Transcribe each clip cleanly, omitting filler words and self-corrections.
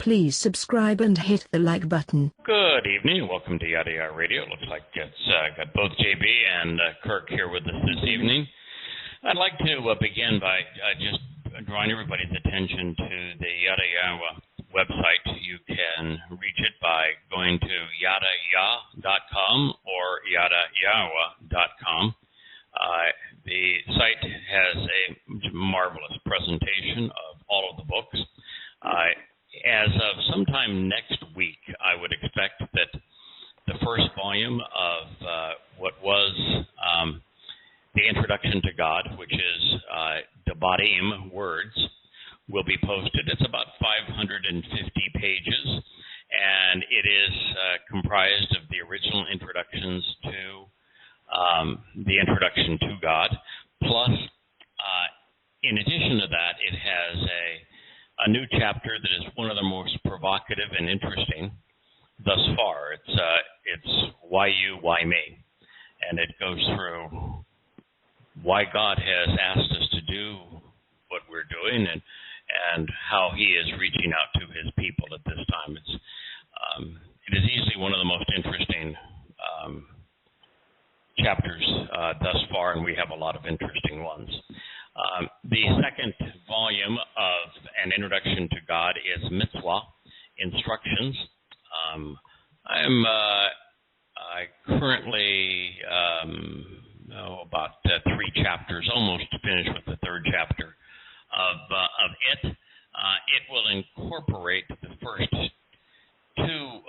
Please subscribe and hit the like button. Good evening. Welcome to Yada Yahweh Radio. Looks like it's got both JB and Kirk here with us this evening. I'd like to begin by just drawing everybody's attention to the Yada Yahweh website. You can reach it by going to yadayah.com or yadayahweh.com. The site has a marvelous presentation of all of the books. As of sometime next week, I would expect that the first volume of what was the Introduction to God, which is Debatim, words, will be posted. It's about 550 pages, and it is comprised of the original introductions to the Introduction to God, plus, in addition to that, it has a new chapter that is one of the most provocative and interesting thus far. It's Why You, Why Me? And it goes through why God has asked us to do what we're doing and how he is reaching out to his people at this time. It is easily one of the most interesting chapters thus far, and we have a lot of interesting ones. The second volume of An Introduction to God is Mitzvah, Instructions. I currently about 3 chapters, almost finished with the third chapter of it. It will incorporate the first 2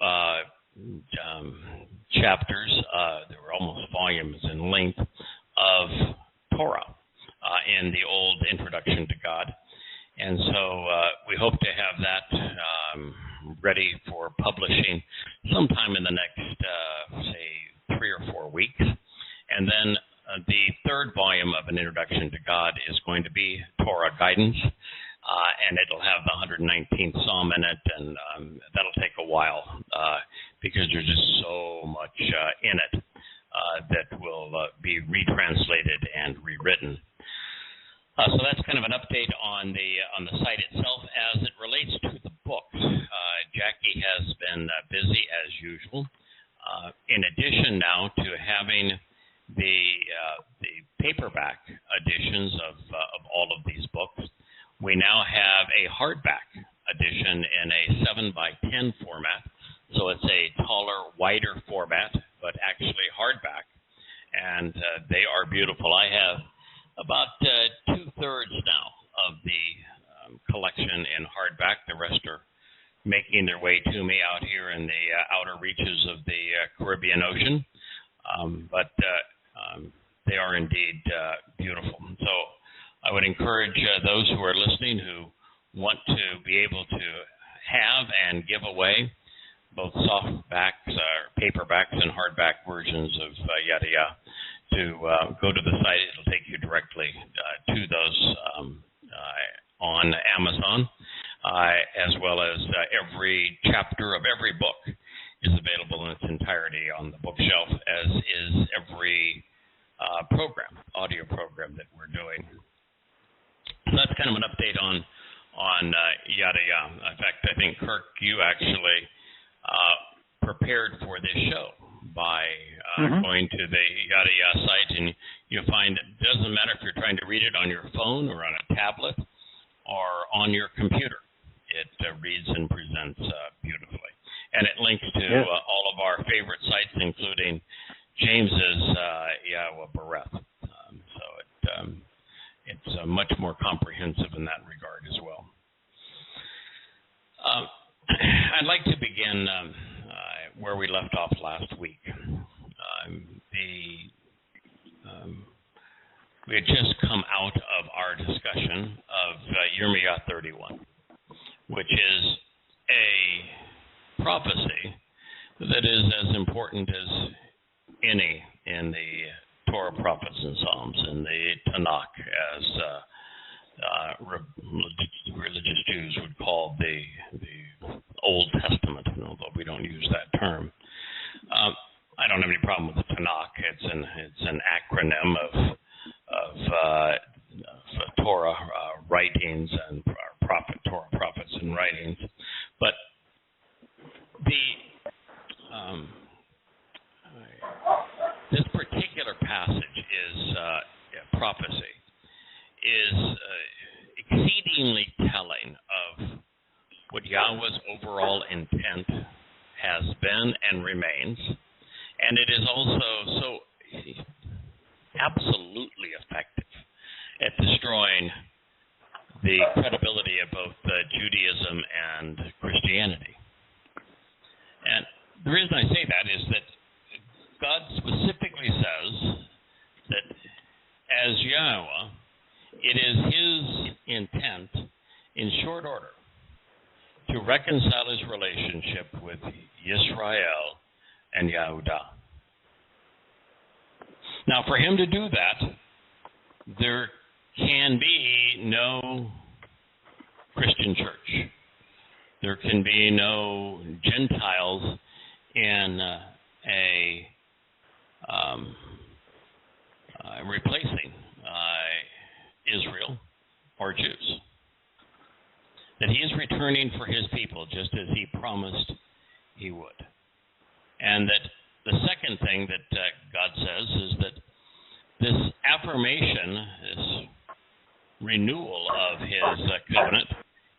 chapters, they were almost volumes in length, of Torah in the old Introduction to God. And so we hope to have that ready for publishing sometime in the next, say, 3 or 4 weeks. And then the third volume of An Introduction to God is going to be Torah Guidance, and it'll have the 119th Psalm in it, and that'll take a while because there's just so much in it that will be retranslated and rewritten. So that's kind of an update on the site itself. As it relates to the books, Jackie has been busy as usual. In addition now to having the paperback editions of all of these books, we now have a hardback edition in a 7x10 format. So it's a taller, wider format, but actually hardback, and they are beautiful. I have about 2/3 now of the collection in hardback. The rest are making their way to me out here in the outer reaches of the Caribbean Ocean, but they are indeed beautiful. So I would encourage those who are listening who want to be able to have and give away both softbacks, paperbacks, and hardback versions of Yada Yah to go to the site. It'll take you directly to those on Amazon, as well as every chapter of every book is available in its entirety on the bookshelf, as is every audio program that we're doing. So that's kind of an update on Yada Yah. In fact, I think, Kirk, you actually prepared for this show by going to the Yada Yah site, and you'll find it doesn't matter if you're trying to read it on your phone or on a tablet or on your computer. It reads and presents beautifully. And it links to all of our favorite sites, including James's Yahowah Bereth. So it's much more comprehensive in that regard as well. I'd like to begin where we left off last week. We had just come out of our discussion of Yirmiyah 31, which is a prophecy that is as important as any in the Torah, prophets, and Psalms, in the Tanakh, as religious Jews would call the Old Testament, although we don't use that term. I don't have any problem with the Tanakh. It's an acronym of Torah writings and Torah prophets and writings. But what Yahweh's overall intent has been and remains, and it is also so absolutely effective at destroying the credibility of both Judaism and Christianity. And the reason I say that is that God specifically says that as Yahowah, it is his intent, in short order, to reconcile his relationship with Yisrael and Yehudah. Now, for him to do that, there can be no Christian church. There can be no Gentiles in replacing Israel or Jews. That he is returning for his people just as he promised he would. And that the second thing that God says is that this affirmation, this renewal of his covenant,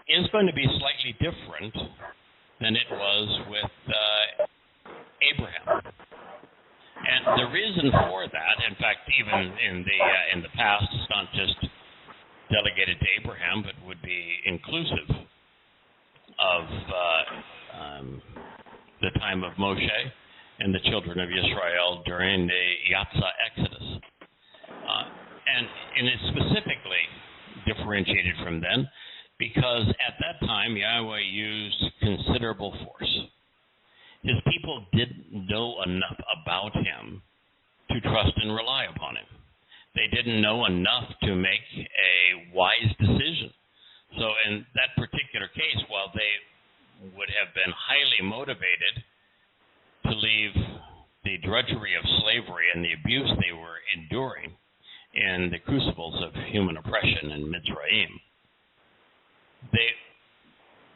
is going to be slightly different than it was with Abraham. And the reason for that, in fact, even in the past, it's not just delegated to Abraham, but would be inclusive of the time of Moshe and the children of Israel during the Yatsa Exodus. And it's specifically differentiated from then because at that time Yahweh used considerable force. His people didn't know enough about him to trust and rely upon him. They didn't know enough to make a wise decision. So in that particular case, while they would have been highly motivated to leave the drudgery of slavery and the abuse they were enduring in the crucibles of human oppression in Mitzrayim, they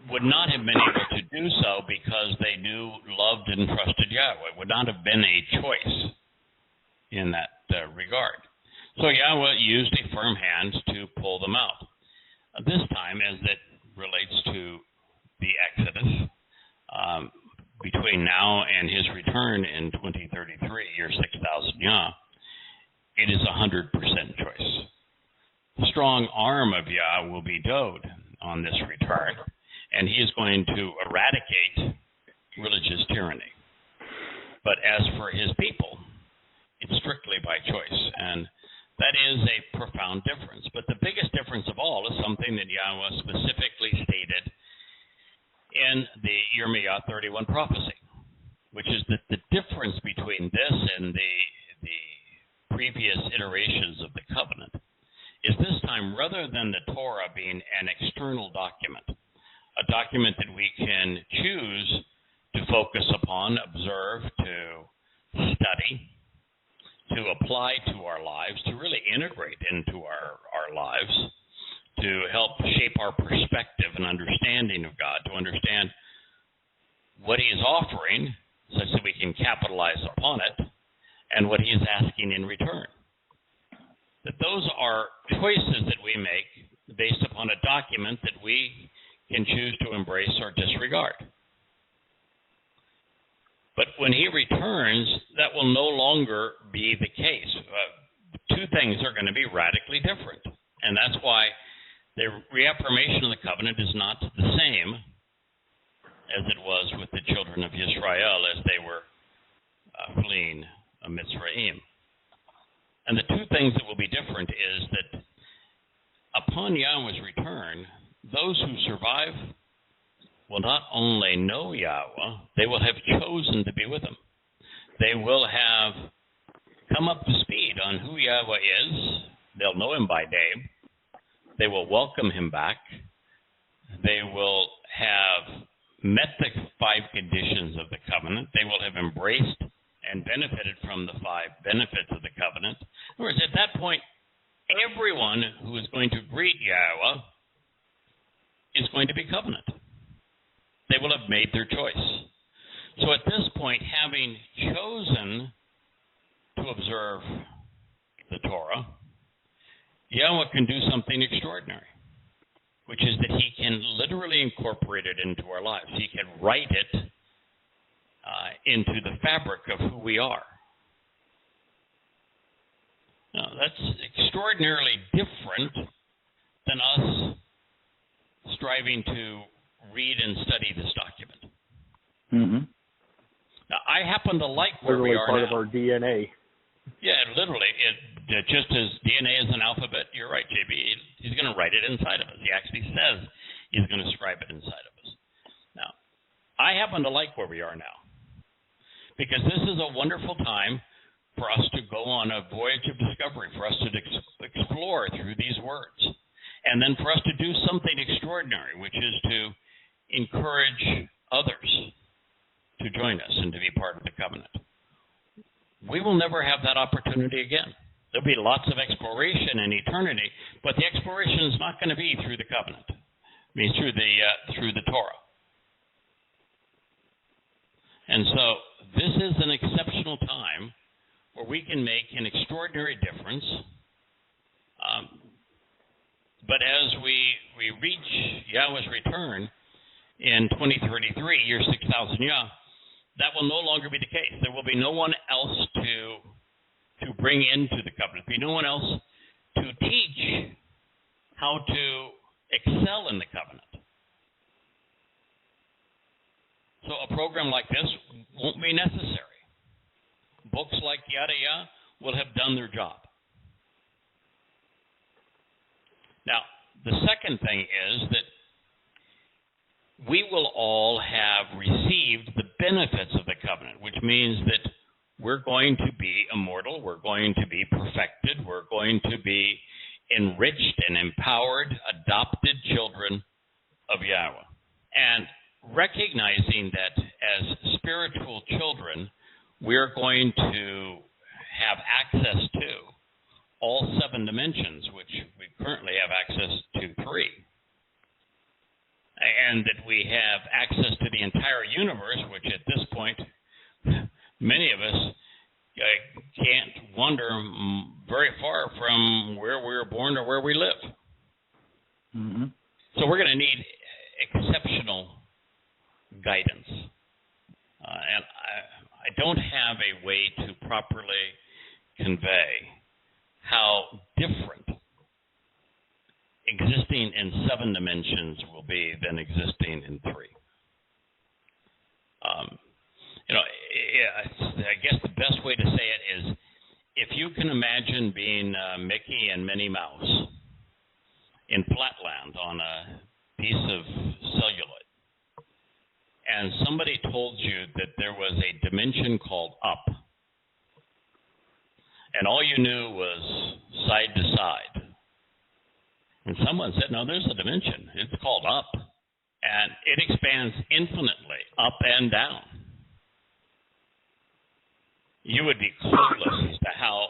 would not have been able to do so because they knew, loved, and trusted Yahweh. It would not have been a choice in that regard. So Yahweh used a firm hand to pull them out. This time, as it relates to the Exodus, between now and his return in 2033, year 6000 Yah, it is 100% choice. The strong arm of Yah will be Dod on this return, and he is going to eradicate religious tyranny. But as for his people, it's strictly by choice, and that is a profound difference. But the biggest difference of all is something that Yahweh specifically stated in the Yirmiyah 31 prophecy, which is that the difference between this and the previous iterations of the covenant is this time, rather than the Torah being an external document, a document that we can choose to focus upon, observe, to study, to apply to our lives, to really integrate into our lives, to help shape our perspective and understanding of God, to understand what he is offering such that we can capitalize upon it, and what he is asking in return. That those are choices that we make based upon a document that we can choose to embrace or disregard. But when he returns, that will no longer be the case. Two things are going to be radically different. And that's why the reaffirmation of the covenant is not the same as it was with the children of Israel as they were fleeing Mitzrayim. And the two things that will be different is that upon Yahweh's return, those who survive will not only know Yahweh, they will have chosen to be with him. They will have come up to speed on who Yahweh is. They'll know him by name. They will welcome him back. They will have met the 5 conditions of the covenant. They will have embraced and benefited from the 5 benefits of the covenant. In other words, at that point, everyone who is going to greet Yahweh is going to be covenant. They will have made their choice. So at this point, having chosen to observe the Torah, Yahweh can do something extraordinary. which is that he can literally incorporate it into our lives. He can write it into the fabric of who we are. Now, that's extraordinarily different than us striving to read and study this document. Mm-hmm. Now, I happen to like where Literally we are part now. of our DNA. Yeah, literally. Just as DNA is an alphabet, you're right, JB. He's going to write it inside of us. He actually says he's going to scribe it inside of us. Now, I happen to like where we are now, because this is a wonderful time for us to go on a voyage of discovery, for us to explore through these words, and then for us to do something extraordinary, which is to encourage others to join us and to be part of the covenant. We will never have that opportunity again. There'll be lots of exploration in eternity, but the exploration is not going to be through the covenant. I mean, through the Torah. And so this is an exceptional time where we can make an extraordinary difference. But as we reach Yahweh's return in 2033, year 6,000 Yah, that will no longer be the case. There will be no one else to bring into the covenant. There'll be no one else to teach how to excel in the covenant. So a program like this won't be necessary. Books like Yada Yah will have done their job. Now, the second thing is that we will all have received the benefits of the covenant, which means that we're going to be immortal, we're going to be perfected, we're going to be enriched and empowered, adopted children of Yahweh. And recognizing that as spiritual children, we're going to have access to all 7 dimensions, which we currently have access to 3. And that we have access to the entire universe, which at this point, many of us can't wander very far from where we were born or where we live. Mm-hmm. So we're going to need exceptional guidance. And I don't have a way to properly convey how different existing in 7 dimensions will be than existing in 3. I guess the best way to say it is, if you can imagine being Mickey and Minnie Mouse in Flatland on a piece of celluloid, and somebody told you that there was a dimension called up, and all you knew was side to side, and someone said, no, there's a dimension, it's called up, and it expands infinitely, up and down, you would be clueless as to how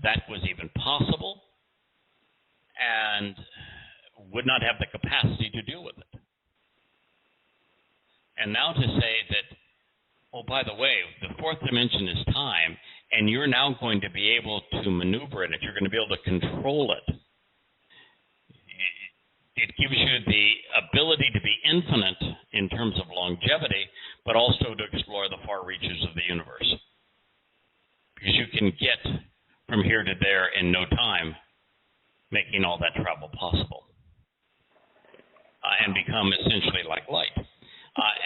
that was even possible and would not have the capacity to deal with it. And now to say that, oh, by the way, the 4th dimension is time, and you're now going to be able to maneuver in it, you're going to be able to control it. It gives you the ability to be infinite in terms of longevity, but also to explore the far reaches of the universe. Because you can get from here to there in no time, making all that travel possible, and become essentially like light.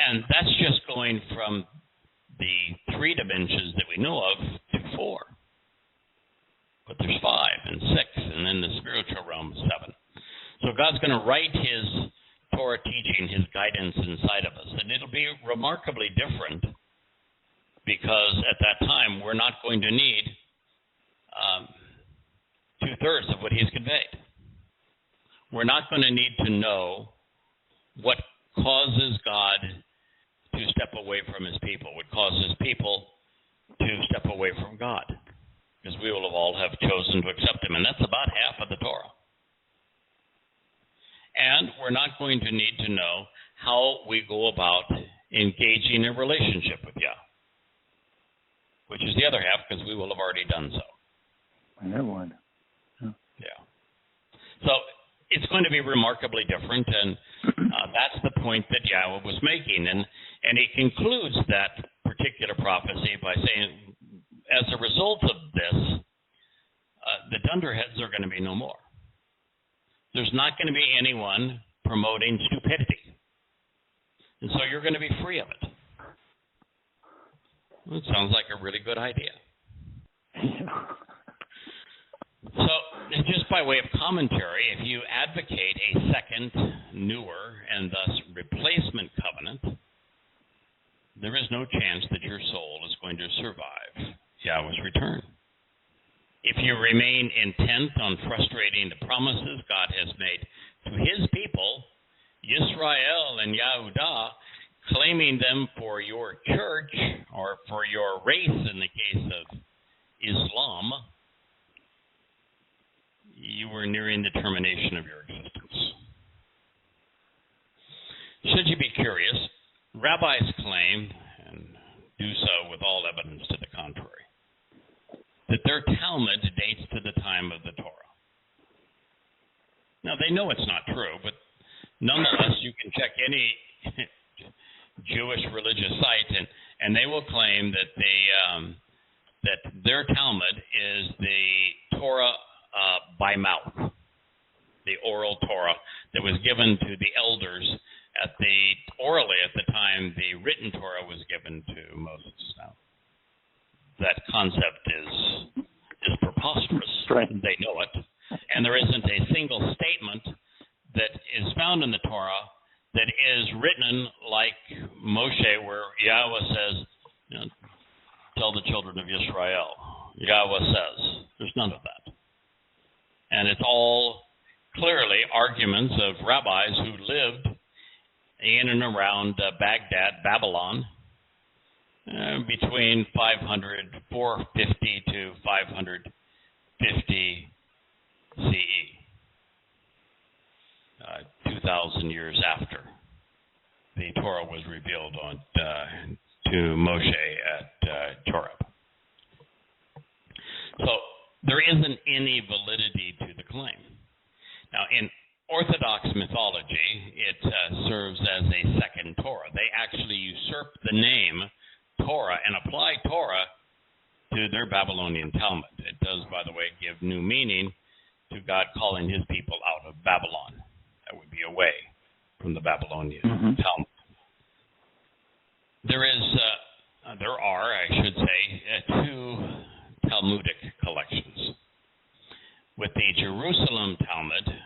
And that's just going from the 3 dimensions that we know of to 4. But there's 5 and 6, and then the spiritual realm is 7. So God's going to write his Torah teaching, his guidance inside of us. And it'll be remarkably different, because at that time we're not going to need 2/3 of what he's conveyed. We're not going to need to know what causes God to step away from his people, what causes people to step away from God, because we will all have chosen to accept him, and that's about half of the Torah. And we're not going to need to know how we go about engaging in a relationship with Yah, which is the other half, because we will have already done so. I have one. Yeah. So it's going to be remarkably different, and that's the point that Yahweh was making. And he concludes that particular prophecy by saying, as a result of this, the dunderheads are going to be no more. There's not going to be anyone promoting stupidity. And so you're going to be free of it. Well, it sounds like a really good idea. So, just by way of commentary, if you advocate a second, newer, and thus replacement covenant, there is no chance that your soul is going to survive Yahweh's return. If you remain intent on frustrating the promises God has made to his people, Yisrael and Yehudah, claiming them for your church or for your race in the case of Islam, you were nearing the termination of your existence. Should you be curious, rabbis claim, and do so with all evidence to the contrary, that their Talmud dates to the time of the Torah. Now, they know it's not true, but nonetheless, you can check any Jewish religious site, and they will claim that that their Talmud is the Torah by mouth, the oral Torah that was given to the elders orally at the time the written Torah was given to Moses. Now, that concept is preposterous. Right. They know it, and there isn't a single statement that is found in the Torah that is written like Moshe, where Yahweh says, tell the children of Israel. Yahweh says. There's none of that. And it's all clearly arguments of rabbis who lived in and around Baghdad, Babylon, between 450 to 550 CE, 2,000 years after the Torah was revealed to Moshe at Torah. So there isn't any validity to the claim. Now, in Orthodox mythology, it serves as a second Torah. They actually usurp the name Torah and apply Torah to their Babylonian Talmud. It does, by the way, give new meaning to God calling his people out of Babylon. That would be away from the Babylonian Talmud. There are, I should say, two Talmudic collections. With the Jerusalem Talmud,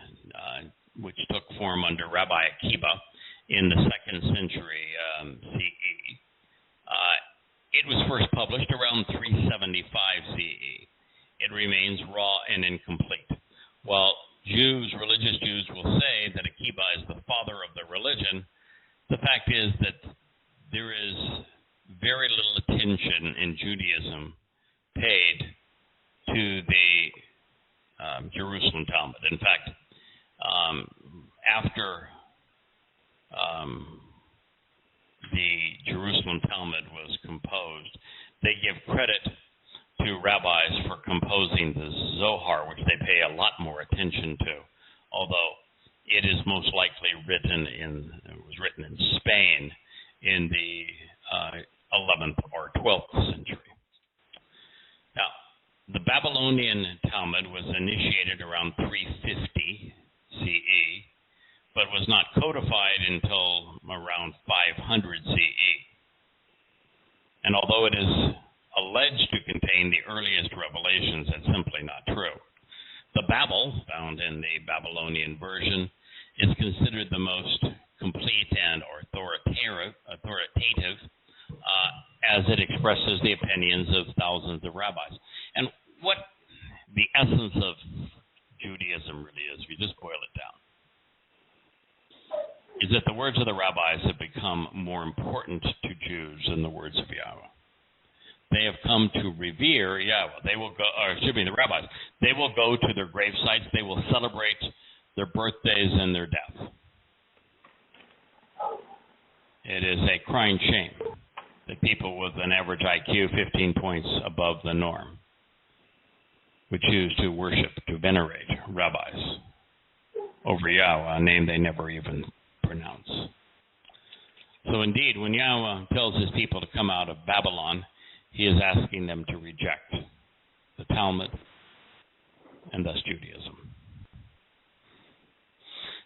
which took form under Rabbi Akiba in the 2nd century CE, it was first published around 375 CE. It remains raw and incomplete. While religious Jews will say that Akiba is the father of the religion, the fact is that there is very little attention in Judaism paid to the Jerusalem Talmud. In fact, after the Jerusalem Talmud was composed, they give credit to rabbis for composing the Zohar, which they pay a lot more attention to, although it is most likely it was written in Spain in the 11th or 12th century. Now, the Babylonian Talmud was initiated around 350 CE, but was not codified until around 500 CE. And although it is alleged to contain the earliest revelations, that's simply not true. The Babel, found in the Babylonian version, is considered the most complete and authoritative as it expresses the opinions of thousands of rabbis. And what the essence of Judaism really is, if you just boil it down, is that the words of the rabbis have become more important to Jews than the words of Yahweh. They have come to revere Yahweh. The rabbis. They will go to their grave sites. They will celebrate their birthdays and their death. It is a crying shame that people with an average IQ 15 points above the norm would choose to worship, to venerate rabbis. over Yahweh, a name they never even pronounce. So indeed, when Yahweh tells his people to come out of Babylon, he is asking them to reject the Talmud and thus Judaism.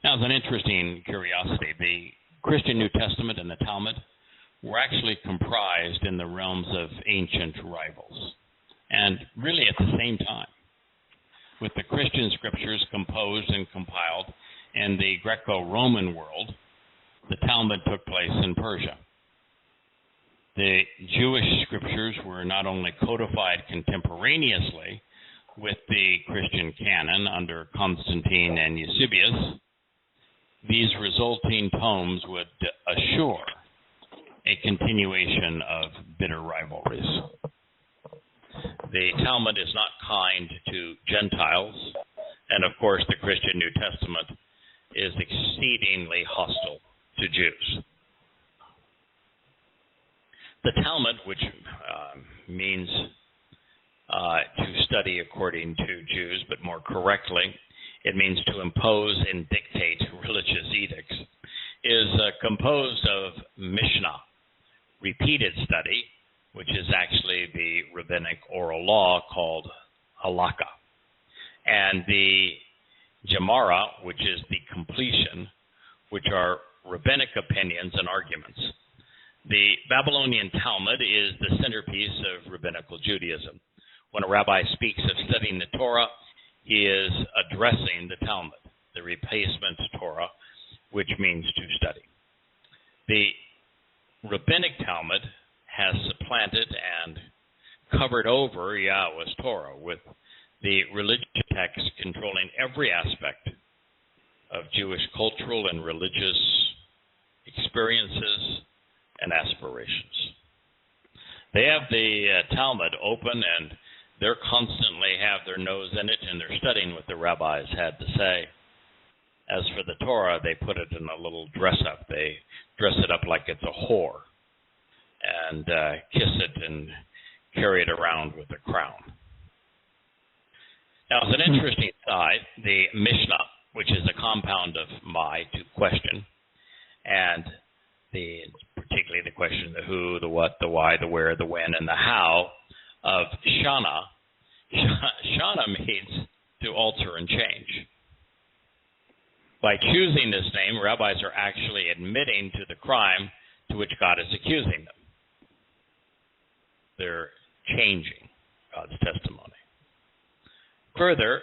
Now, as an interesting curiosity, the Christian New Testament and the Talmud were actually comprised in the realms of ancient rivals, and really at the same time, with the Christian scriptures composed and compiled in the Greco-Roman world. The Talmud took place in Persia. The Jewish scriptures were not only codified contemporaneously with the Christian canon under Constantine and Eusebius, these resulting tomes would assure a continuation of bitter rivalries. The Talmud is not kind to Gentiles, and of course the Christian New Testament is exceedingly hostile to Jews. The Talmud, which means to study according to Jews, but more correctly, it means to impose and dictate religious edicts, is composed of Mishnah, repeated study, which is actually the rabbinic oral law called halakha, and the Gemara, which is the completion, which are rabbinic opinions and arguments. The Babylonian Talmud is the centerpiece of rabbinical Judaism. When a rabbi speaks of studying the Torah, he is addressing the Talmud, the replacement Torah, which means to study. The rabbinic Talmud has supplanted and covered over Yahweh's Torah with the religious text controlling every aspect of Jewish cultural and religious experiences and aspirations. They have the Talmud open, and they're constantly have their nose in it, and they're studying what the rabbis had to say. As for the Torah, they put it in a little dress-up. They dress it up like it's a whore and kiss it and carry it around with a crown. Now, as an interesting side, the Mishnah, which is a compound of my, to question, and particularly the question, the who, the what, the why, the where, the when, and the how of Shana. Shana means to alter and change. By choosing this name, rabbis are actually admitting to the crime to which God is accusing them. They're changing God's testimony. Further,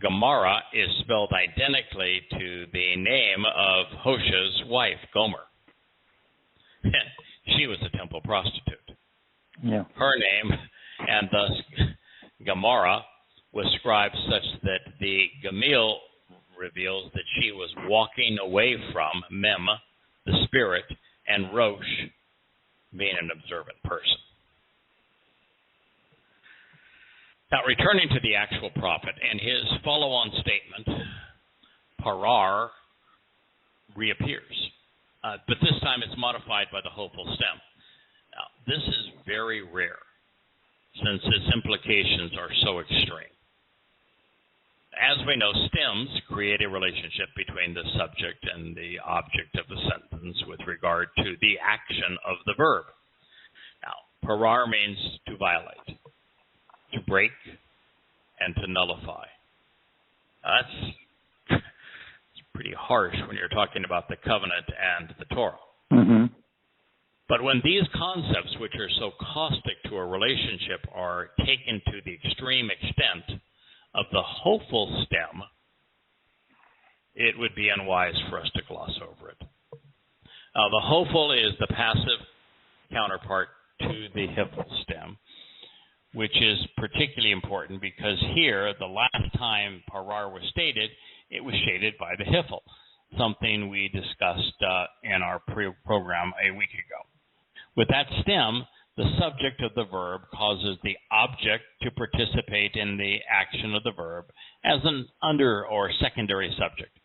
Gemara is spelled identically to the name of Hoshea's wife, Gomer. She was a temple prostitute. Yeah. Her name, and thus Gemara, was scribed such that the Gamil reveals that she was walking away from Mem, the spirit, and Rosh, being an observant person. Now, returning to the actual prophet and his follow-on statement, parar reappears. But this time it's modified by the hopeful stem. Now, this is very rare, since its implications are so extreme. As we know, stems create a relationship between the subject and the object of the sentence with regard to the action of the verb. Now, parar means to violate, to break, and to nullify. That's pretty harsh when you're talking about the covenant and the Torah. Mm-hmm. But when these concepts, which are so caustic to a relationship, are taken to the extreme extent of the hopeful stem, it would be unwise for us to gloss over it. The hopeful is the passive counterpart to the hiphil stem, which is particularly important because here, the last time parar was stated, it was shaded by the hiphil, something we discussed in our program a week ago. With that stem, the subject of the verb causes the object to participate in the action of the verb as an under or secondary subject.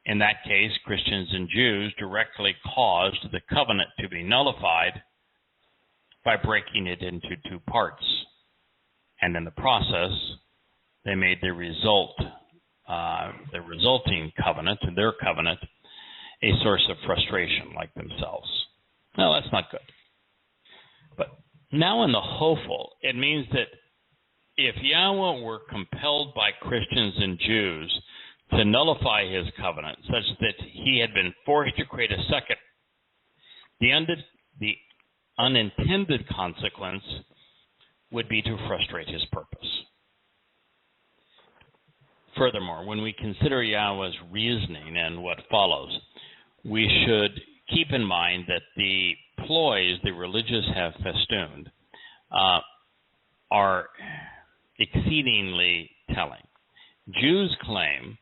In that case, Christians and Jews directly caused the covenant to be nullified by breaking it into two parts. And in the process, they made the result the resulting covenant, their covenant, a source of frustration like themselves. No, that's not good. But now in the hopeful, it means that if Yahweh were compelled by Christians and Jews to nullify his covenant such that he had been forced to create a second, the unintended consequence would be to frustrate his purpose. Furthermore, when we consider Yahweh's reasoning and what follows, we should keep in mind that the ploys the religious have festooned are exceedingly telling. Jews claim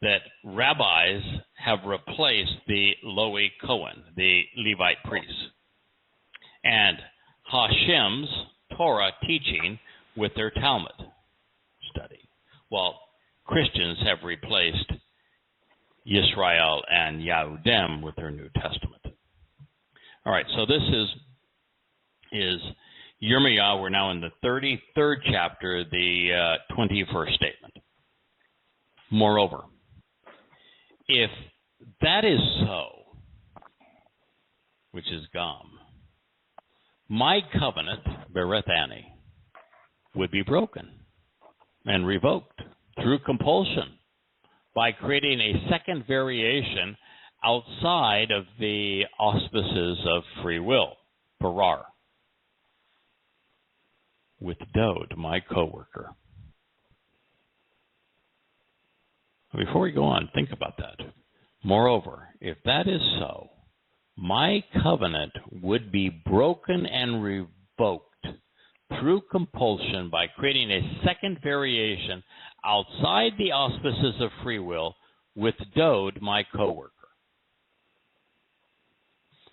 that rabbis have replaced the Lowy Cohen, the Levite priests, and Hashem's Torah teaching with their Talmud study, while Christians have replaced Yisrael and Yahudim with their New Testament. All right, so this is Yirmiyahu. We're now in the 33rd chapter, the 21st statement. Moreover, if that is so, which is Gam, my covenant, Bereth Ani, would be broken and revoked through compulsion by creating a second variation outside of the auspices of free will, parar, with Dode, my co-worker. Before we go on, think about that. Moreover, if that is so, my covenant would be broken and revoked through compulsion by creating a second variation outside the auspices of free will with Dode, my co-worker.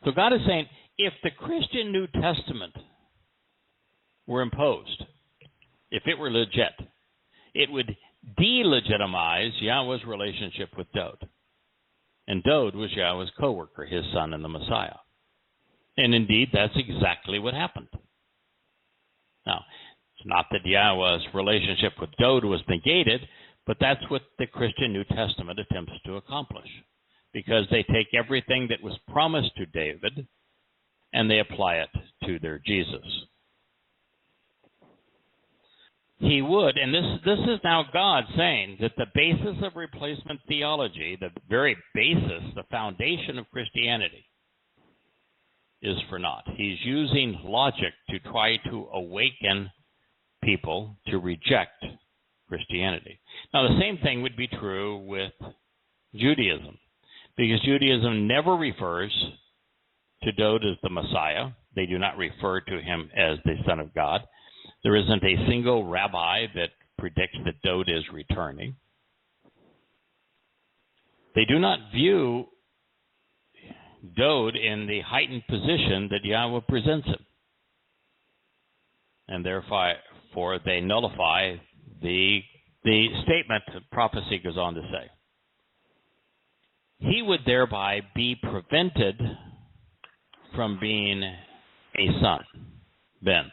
So God is saying, if the Christian New Testament were imposed, if it were legit, it would delegitimize Yahweh's relationship with Dode. And Dode was Yahweh's co-worker, his son and the Messiah. And indeed, that's exactly what happened. Now, it's not that Yahweh's relationship with Dode was negated, but that's what the Christian New Testament attempts to accomplish, because they take everything that was promised to David and they apply it to their Jesus. He would, and this is now God saying that the basis of replacement theology, the very basis, the foundation of Christianity, is for naught. He's using logic to try to awaken people to reject Christianity. Now, the same thing would be true with Judaism, because Judaism never refers to Dode as the Messiah. They do not refer to him as the Son of God. There isn't a single rabbi that predicts that Dode is returning. They do not view Dode in the heightened position that Yahweh presents him. And therefore, they nullify the statement the prophecy goes on to say. He would thereby be prevented from being a son, Ben,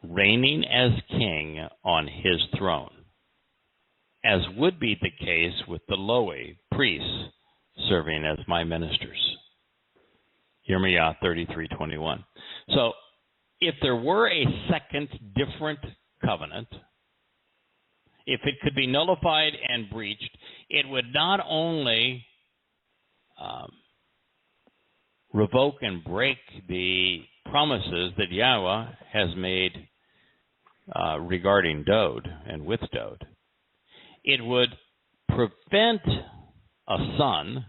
reigning as king on his throne, as would be the case with the Lowy priests serving as my ministers. Yirmiyahu 33:21. So, if there were a second different covenant, if it could be nullified and breached, it would not only revoke and break the promises that Yahweh has made regarding Dode and with Dode, it would prevent a son,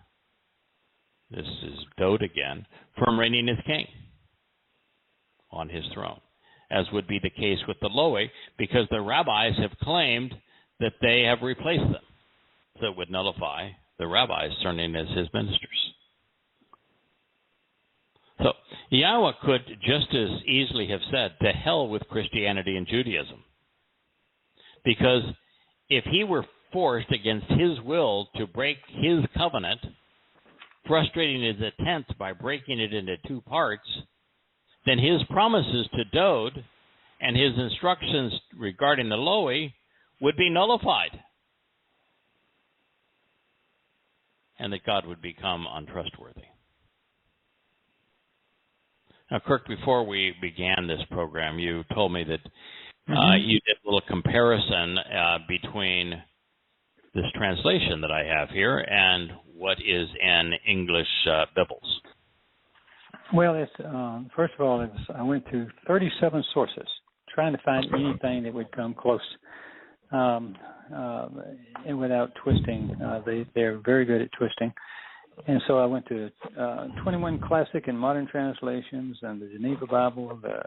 this is Dode again, from reigning as king on his throne, as would be the case with the Lowy, because the rabbis have claimed that they have replaced them. So it would nullify the rabbis serving as his ministers. So Yahweh could just as easily have said, to hell with Christianity and Judaism. Because if he were forced against his will to break his covenant, frustrating his attempts by breaking it into two parts, then his promises to Dode and his instructions regarding the Lowy would be nullified. and that God would become untrustworthy. Now, Kirk, before we began this program, you told me that you did a little comparison between this translation that I have here and what is in English Bibles. Well, it's first of all, I went to 37 sources trying to find anything that would come close, and without twisting. They're very good at twisting. And so I went to 21 classic and modern translations, and the Geneva Bible, the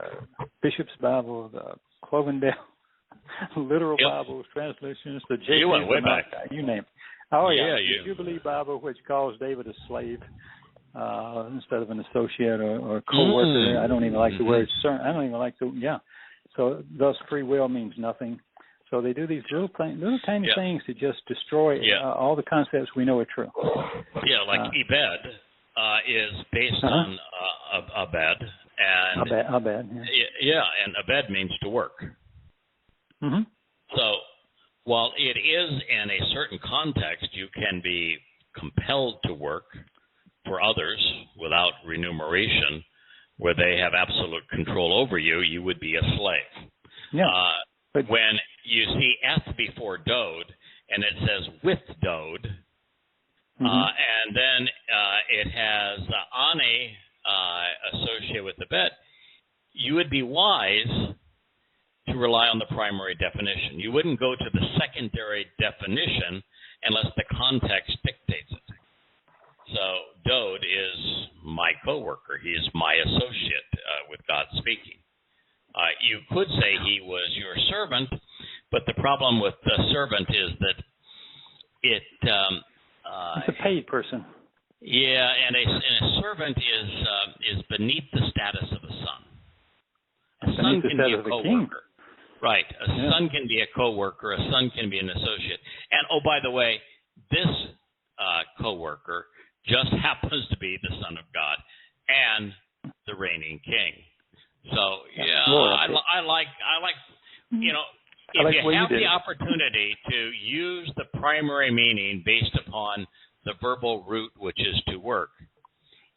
Bishop's Bible, the Clovendale literal Bibles, translations, the J. You went way back. You name it. Oh, yeah. You. The Jubilee Bible, which calls David a slave instead of an associate or co-worker. I don't even like the word servant. I don't even like the, So thus free will means nothing. So they do these little tiny things to just destroy all the concepts we know are true. Yeah, like Ebed is based on Abed. And Abed. Yeah, and Abed means to work. Mm-hmm. So while it is in a certain context, you can be compelled to work for others without remuneration, where they have absolute control over you, you would be a slave. Yeah. But when you see F before Dode, and it says with Dode, and then it has Ane associated with the bet, you would be wise to rely on the primary definition. You wouldn't go to the secondary definition unless the context dictates it. So Dode is my coworker. He is my associate with God speaking. You could say he was your servant, but the problem with the servant is that it's a paid person. Yeah, and a servant is beneath the status of a son. A son can be a coworker. Right. A son can be a coworker. A son can be an associate. And, oh, by the way, this coworker just happens to be the Son of God and the reigning king. So, I like, you know, if you have the opportunity to use the primary meaning based upon the verbal root, which is to work,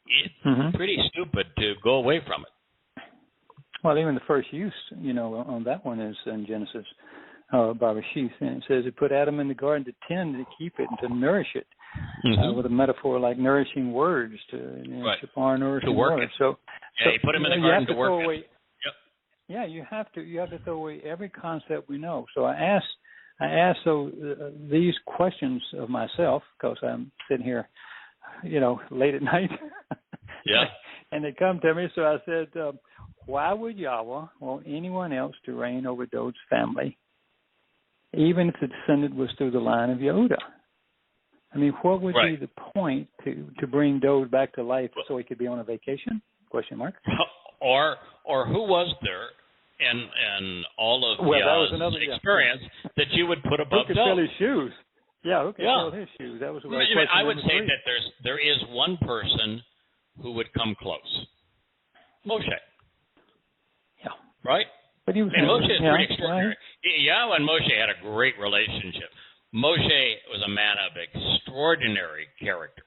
it's pretty stupid to go away from it. Well, even the first use, on that one is in Genesis, Bereshith, and it says he put Adam in the garden to tend, to keep it, and to nourish it, with a metaphor like nourishing words, to nourishing water. So he put him in the garden to work it. Yeah, you have to throw away every concept we know. So I asked these questions of myself, because I'm sitting here, late at night. Yeah. And they come to me, so I said, why would Yahweh want anyone else to reign over Dode's family, even if the descendant was through the line of Yehuda? I mean, what would be the point to bring Dode back to life so he could be on a vacation? Question mark. Or who was there in all of Yah's experience that you would put above Dode? Who could fill his shoes? Yeah, who could fill his shoes? That was I would say that there is one person who would come close. Moshe. Yeah. Right? But he was Moshe is pretty extraordinary. Yahweh and Moshe had a great relationship. Moshe was a man of extraordinary character.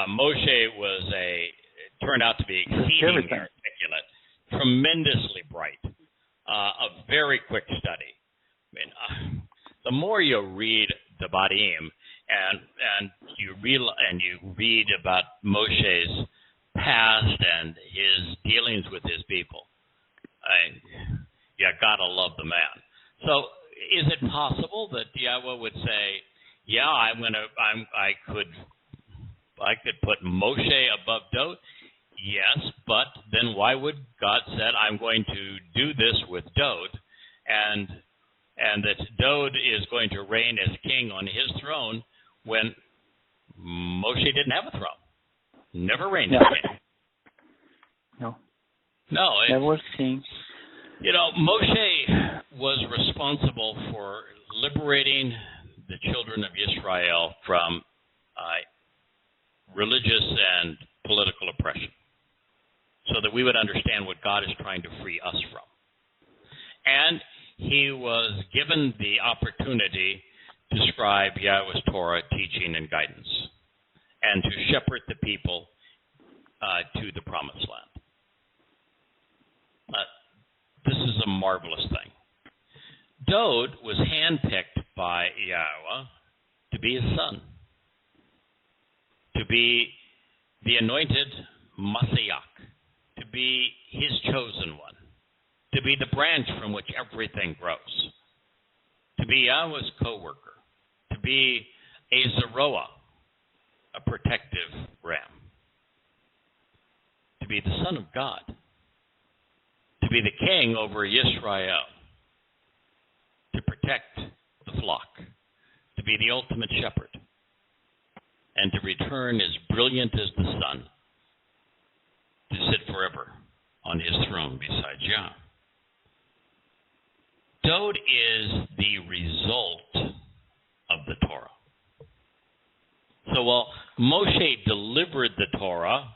Moshe turned out to be exceedingly articulate, tremendously bright, a very quick study. I mean, the more you read the Devarim and you read about Moshe's past and his dealings with his people, gotta love the man. So, is it possible that Yahweh would say, I could put Moshe above Dode? Yes, but then why would God said, I'm going to do this with Dode, and that Dode is going to reign as king on his throne when Moshe didn't have a throne, never reigned as king. No, never was king. Moshe was responsible for liberating the children of Israel from religious and political oppression, so that we would understand what God is trying to free us from. And he was given the opportunity to scribe Yahweh's Torah, teaching, and guidance. and to shepherd the people to the promised land. This is a marvelous thing. Dowd was handpicked by Yahowah to be his son, to be the anointed Messiah, to be his chosen one, to be the branch from which everything grows, to be Yahweh's co-worker, to be a Zeroah, a protective ram, to be the Son of God, to be the king over Yisrael, to protect the flock, to be the ultimate shepherd, and to return as brilliant as the sun, to sit forever on his throne beside Yah. Dowd is the result of the Torah. So while Moshe delivered the Torah,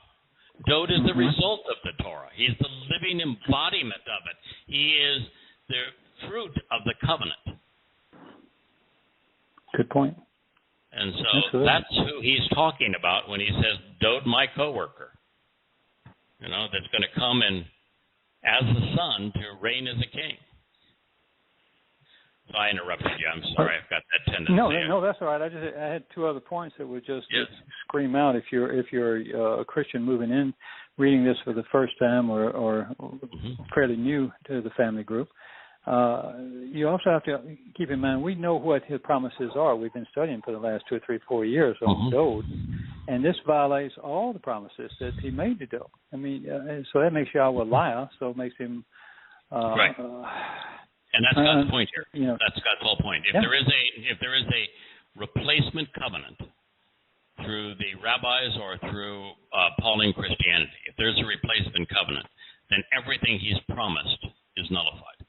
Dowd is the result of the Torah. He is the living embodiment of it. He is the fruit of the covenant. Good point. And so that's who he's talking about when he says, Dowd, my co-worker. You know, that's going to come in as the son to reign as a king. So I interrupted you. I'm sorry. I've got that tendency. No, that's all right. I had two other points that would just scream out if you're a Christian moving in, reading this for the first time or fairly new to the family group. You also have to keep in mind we know what his promises are. We've been studying for the last 2 or 3, 4 years on Dowd, and this violates all the promises that he made to Dowd. I mean, so that makes Yahweh a liar. So it makes him right. And that's God's point here. You know, that's God's whole point. If there is a replacement covenant through the rabbis or through Pauline Christianity, if there's a replacement covenant, then everything he's promised is nullified.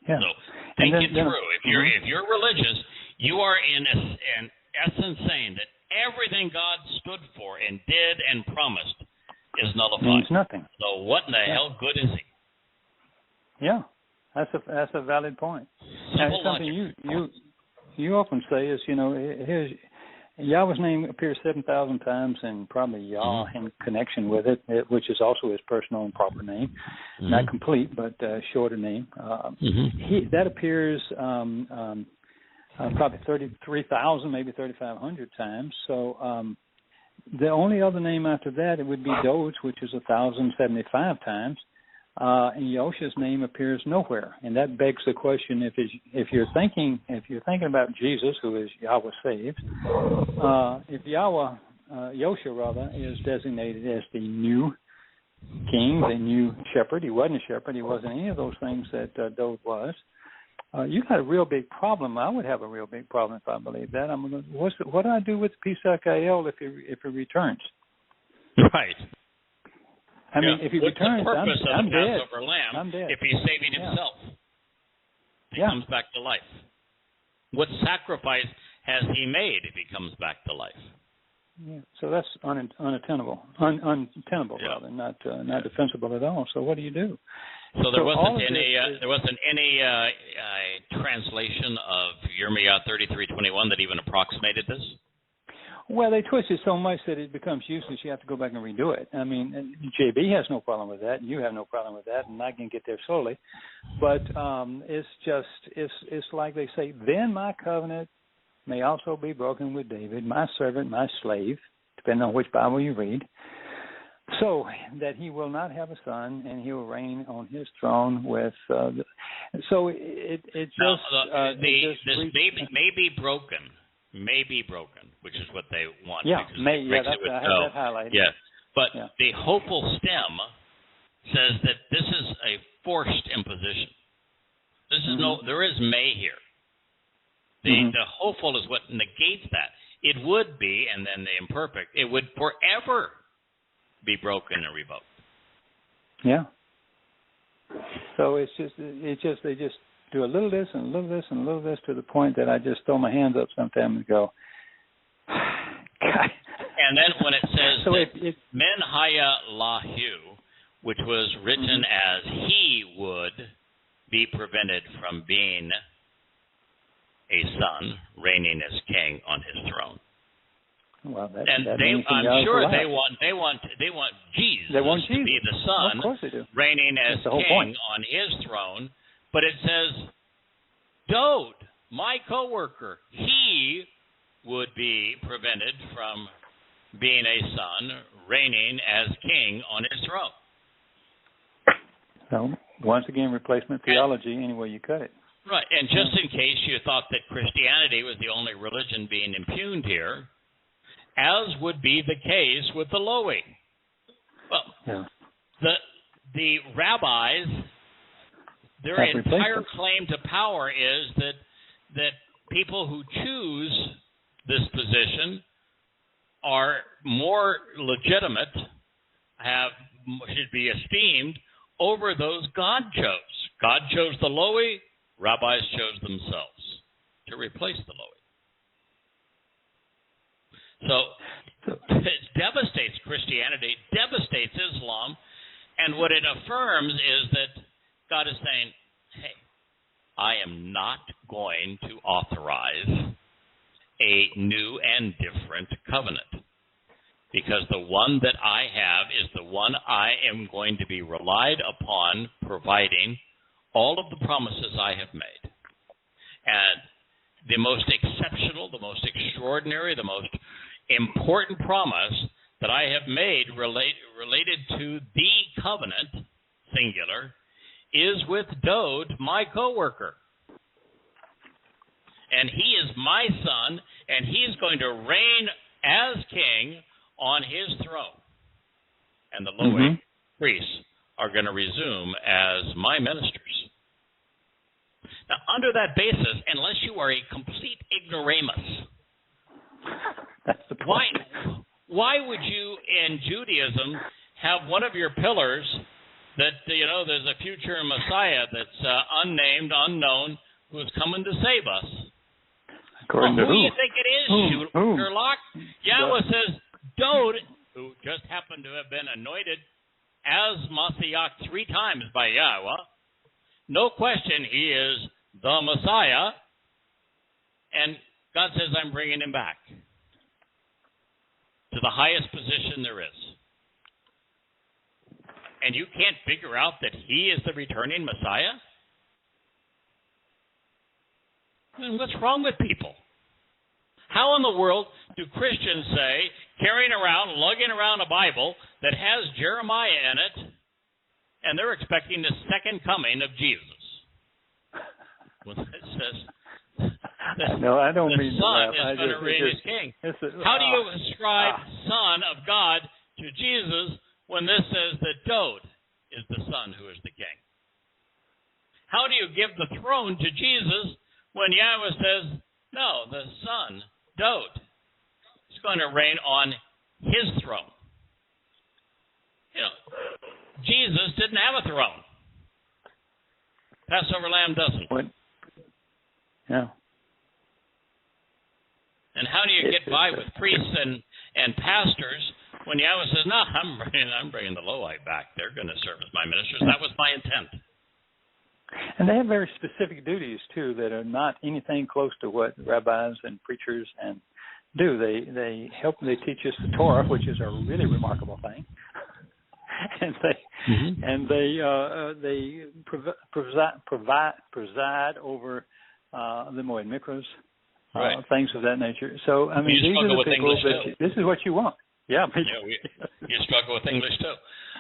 Yeah. So think it through. If you're religious, you are in essence saying that everything God stood for and did and promised is nullified. Means nothing. So what in the hell good is he? Yeah. That's a valid point. Now, something you often say is, you know, here's Yahweh's name appears 7,000 times, and probably Yah in connection with it, which is also his personal and proper name, not complete but shorter name. That appears probably 33,000, maybe 3,500 times. So the only other name after that it would be Dowd, which is 1,075 times. And Yosha's name appears nowhere, and that begs the question: if you're thinking about Jesus, who is Yahweh saves, if Yosha is designated as the new king, the new shepherd, he wasn't a shepherd, he wasn't any of those things that Dowd was. You got a real big problem. I would have a real big problem if I believe that. What do I do with Pesach Ayel if he returns? Right. I mean, if he returns, I'm dead. Passover lamb, I'm dead. If he's saving himself, he comes back to life. What sacrifice has he made if he comes back to life? Yeah. So that's untenable, rather, not defensible at all. So what do you do? So there wasn't any translation of Yirmiyah 33:21 that even approximated this? Well, they twist it so much that it becomes useless. You have to go back and redo it. I mean, JB has no problem with that. You have no problem with that, and I can get there slowly. But it's like they say, then my covenant may also be broken with David, my servant, my slave, depending on which Bible you read, so that he will not have a son, and he will reign on his throne with. This may be broken. May be broken, which is what they want. Yeah, I have that highlighted. Yeah, but the hopeful stem says that this is a forced imposition. This is there is may here. The hopeful is what negates that. It would be, and then the imperfect, it would forever be broken and revoked. Yeah. So they just do a little this and a little this and a little this to the point that I just throw my hands up sometimes and go, God. And then when it says Men Haya Lahu, which was written as he would be prevented from being a son reigning as king on his throne. Well, that I'm sure they want Jesus, to be the Son, well, of course they do. reigning as king on his throne. But it says, Dode, my coworker, he would be prevented from being a son, reigning as king on his throne. So, once again, replacement theology, any way you cut it. Right, and just in case you thought that Christianity was the only religion being impugned here, as would be the case with the Lowy. Well, the rabbis, their entire claim to power is that people who choose this position are more legitimate, should be esteemed over those God chose. God chose the Lowy, rabbis chose themselves to replace the Lowy. So it devastates Christianity, devastates Islam, and what it affirms is that God is saying, hey, I am not going to authorize a new and different covenant, because the one that I have is the one I am going to be relied upon providing all of the promises I have made. And the most exceptional, the most extraordinary, the most important promise that I have made related to the covenant, singular, is with Dode, my coworker. And he is my son, and he's going to reign as king on his throne. And the Lowy priests are going to resume as my ministers. Now, under that basis, unless you are a complete ignoramus, that's the point. Why would you, in Judaism, have one of your pillars that, there's a future Messiah that's unnamed, unknown, who is coming to save us? According to who do you think it is, Sherlock? Yahweh says, Dode, who just happened to have been anointed as Mashiach 3 times by Yahweh, no question he is the Messiah, and God says, I'm bringing him back to the highest position there is. And you can't figure out that he is the returning Messiah? Then what's wrong with people? How in the world do Christians say, lugging around a Bible that has Jeremiah in it, and they're expecting the second coming of Jesus? Well, it says no, I don't the mean Son to is going to reign as king. How do you ascribe Son of God to Jesus when this says that Dode is the Son who is the king? How do you give the throne to Jesus when Yahweh says, no, the Son, Dode, is going to reign on his throne? Jesus didn't have a throne. Passover lamb doesn't. What? Yeah. And how do you get by with priests and pastors when Yahweh says, no, I'm bringing the Lowite back. They're going to serve as my ministers. That was my intent. And they have very specific duties, too, that are not anything close to what rabbis and preachers do. They teach us the Torah, which is a really remarkable thing. and they preside over the Moed Mikros, things of that nature. So, I mean, these are the people this is what you want. Yeah. You struggle with English, too.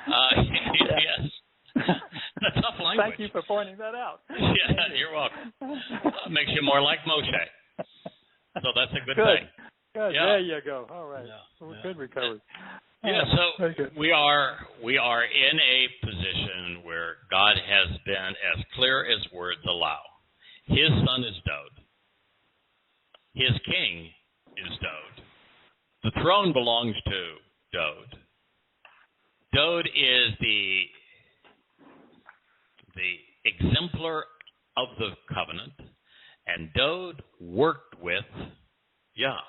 Yes. A tough language. Thank you for pointing that out. Yeah, you're welcome. Makes you more like Moshe. So that's a good thing. Good. Yeah. There you go. All right. Good recovery. Yeah, so we are in a position where God has been as clear as words allow. His son is Dode. His king is Dode. The throne belongs to Dode. Dode is the exemplar of the covenant, and Dode worked with Yah.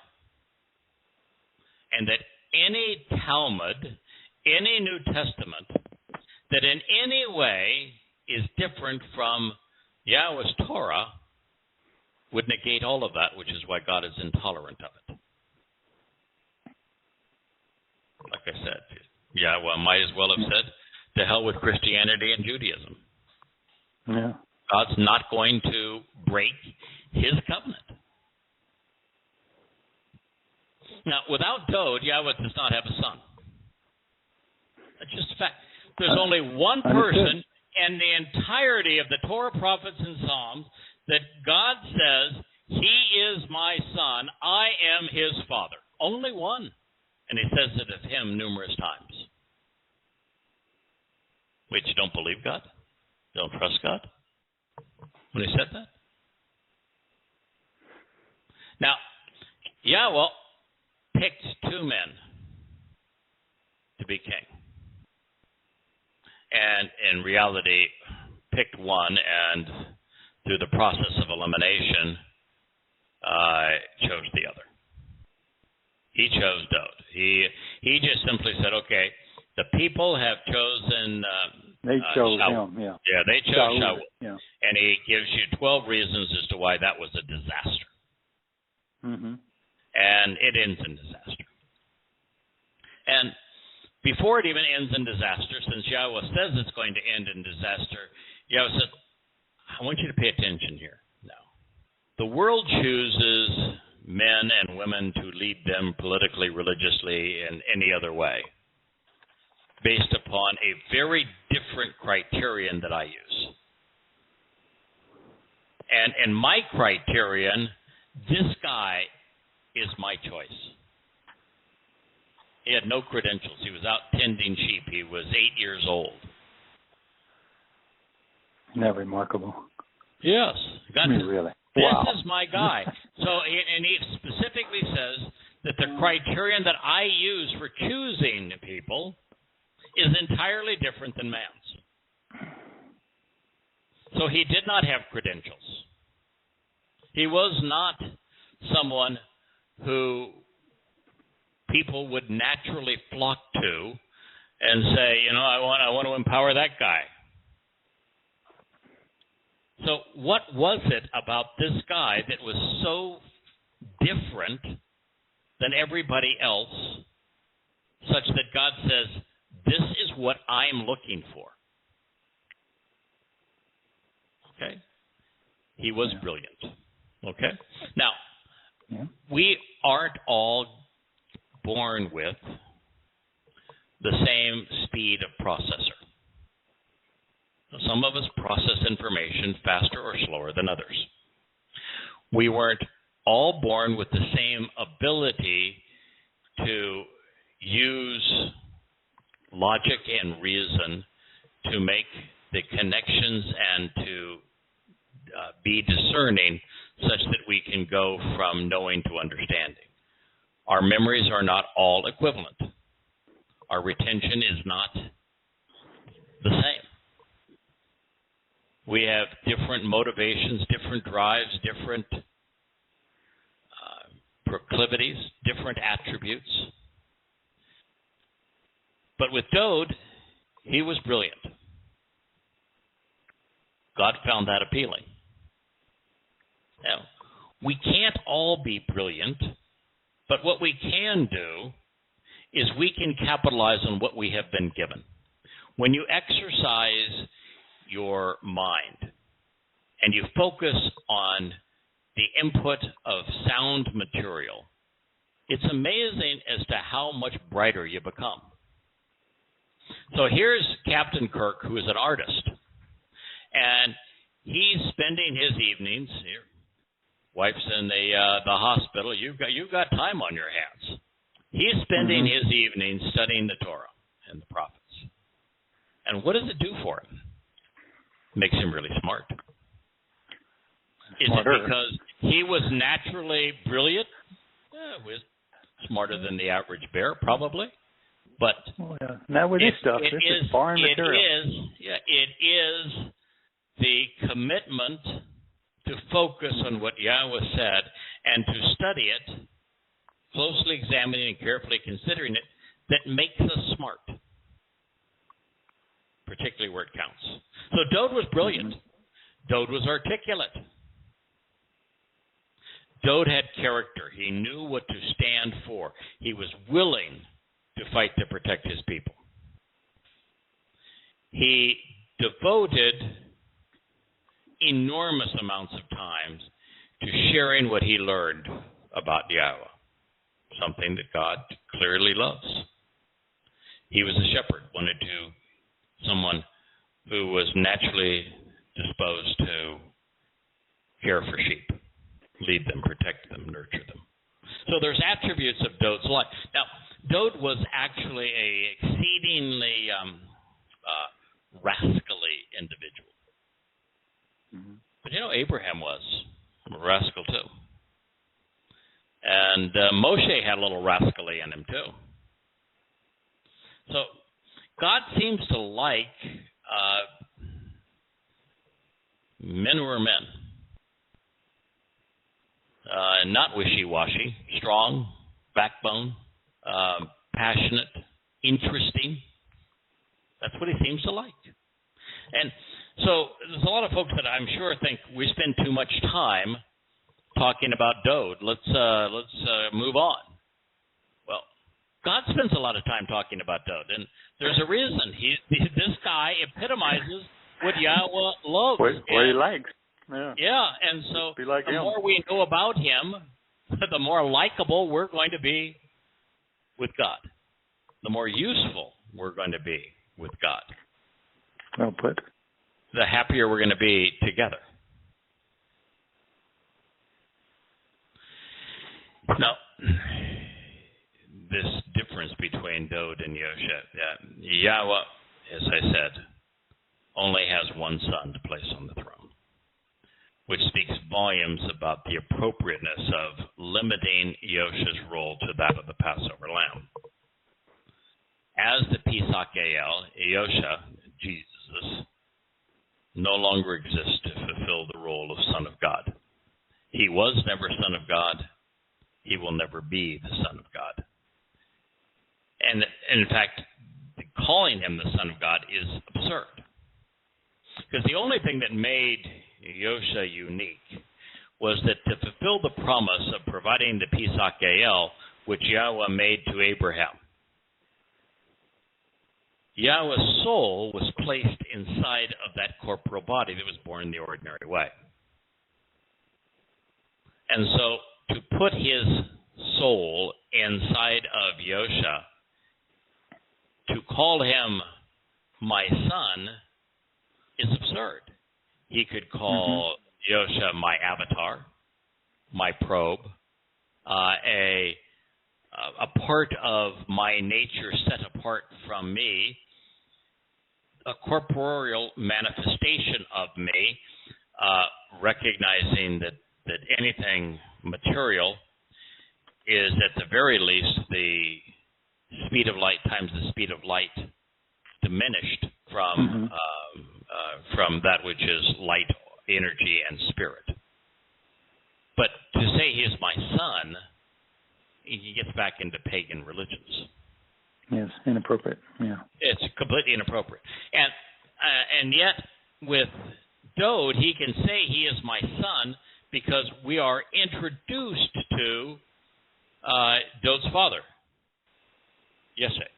And that any Talmud, any New Testament, that in any way is different from Yahweh's Torah would negate all of that, which is why God is intolerant of it. I said, yeah, well, might as well have said, to hell with Christianity and Judaism. Yeah. God's not going to break his covenant. Now, without Dode, Yahweh does not have a son. That's just a fact. There's only one person in the entirety of the Torah, prophets, and Psalms that God says, he is my son, I am his father. Only one. And he says it of him numerous times. Wait, you don't believe God? You don't trust God? When he said that? Now, Yahweh picked two men to be king. And in reality, picked one, and through the process of elimination, chose the other. He chose Dode. He just simply said, okay, the people have chosen... they chose Shaul. him, yeah. Yeah, they chose Shaul. Yeah. And he gives you 12 reasons as to why that was a disaster. Mm-hmm. And it ends in disaster. And before it even ends in disaster, since Yahweh says it's going to end in disaster, Yahweh said, I want you to pay attention here. Now, the world chooses men and women to lead them politically, religiously, and any other way, based upon a very different criterion that I use. And in my criterion, this guy is my choice. He had no credentials. He was out tending sheep. He was 8 years old. Isn't that remarkable? Yes. Really? This Wow. is my guy. And he specifically says that the criterion that I use for choosing people is entirely different than man's. So he did not have credentials. He was not someone who people would naturally flock to and say, I want to empower that guy. So what was it about this guy that was so different than everybody else, such that God says, this is what I'm looking for? Okay? He was brilliant. Okay? Now, we aren't all born with the same speed of processor. Some of us process information faster or slower than others. We weren't all born with the same ability to use logic and reason to make the connections and to be discerning such that we can go from knowing to understanding. Our memories are not all equivalent. Our retention is not the same. We have different motivations, different drives, different proclivities, different attributes. But with Dode, he was brilliant. God found that appealing. Now, we can't all be brilliant, but what we can do is we can capitalize on what we have been given. When you exercise your mind and you focus on the input of sound material, it's amazing as to how much brighter you become. So here's Captain Kirk, who is an artist, and he's spending his evenings here. Wife's in the hospital. You've got time on your hands. He's spending his evenings studying the Torah and the prophets. And what does it do for him? Makes him really smart. Is it because he was naturally brilliant? Was smarter than the average bear, probably. But not with this stuff. This is foreign material. It is the commitment to focus on what Yahweh said and to study it, closely examining and carefully considering it, that makes us smart, particularly where it counts. So Dode was brilliant. Dode was articulate. Dode had character. He knew what to stand for. He was willing to fight to protect his people. He devoted enormous amounts of time to sharing what he learned about Yahowah, something that God clearly loves. He was a shepherd, wanted someone who was naturally disposed to care for sheep, lead them, protect them, nurture them. So there's attributes of Dode's life. Now, Dode was actually an exceedingly rascally individual. Mm-hmm. But Abraham was a rascal too. And Moshe had a little rascally in him too. So God seems to like men who are men. Not wishy-washy, strong, backbone, passionate, interesting. That's what he seems to like. And so there's a lot of folks that I'm sure think we spend too much time talking about Dode. Let's move on. Well, God spends a lot of time talking about Dode, and there's a reason. This guy epitomizes what Yahowah loves. What he likes. Yeah, and so like the him. more we know about him, the more likable we're going to be with God. The more useful we're going to be with God. Well put. The happier we're going to be together. Now, this difference between Dode and Yahowah, as I said, only has one son to place on the throne, which speaks volumes about the appropriateness of limiting Yahusha's role to that of the Passover lamb. As the Pesach El, Yahusha, Jesus, no longer exists to fulfill the role of Son of God. He was never Son of God. He will never be the Son of God. And in fact, calling him the Son of God is absurd. Because the only thing that made Yahusha unique was that to fulfill the promise of providing the Pesach El, which Yahowah made to Abraham, Yahowah's soul was placed inside of that corporeal body that was born the ordinary way. And so to put his soul inside of Yahusha, to call him my son, is absurd. He could call Yahusha my avatar, my probe, a part of my nature set apart from me, a corporeal manifestation of me, recognizing that anything material is at the very least the speed of light times the speed of light diminished from that which is light, energy, and spirit. But to say he is my son, he gets back into pagan religions. Yes, inappropriate. Yeah, it's completely inappropriate. And yet, with Dode, he can say he is my son because we are introduced to Dode's father, Yeshe.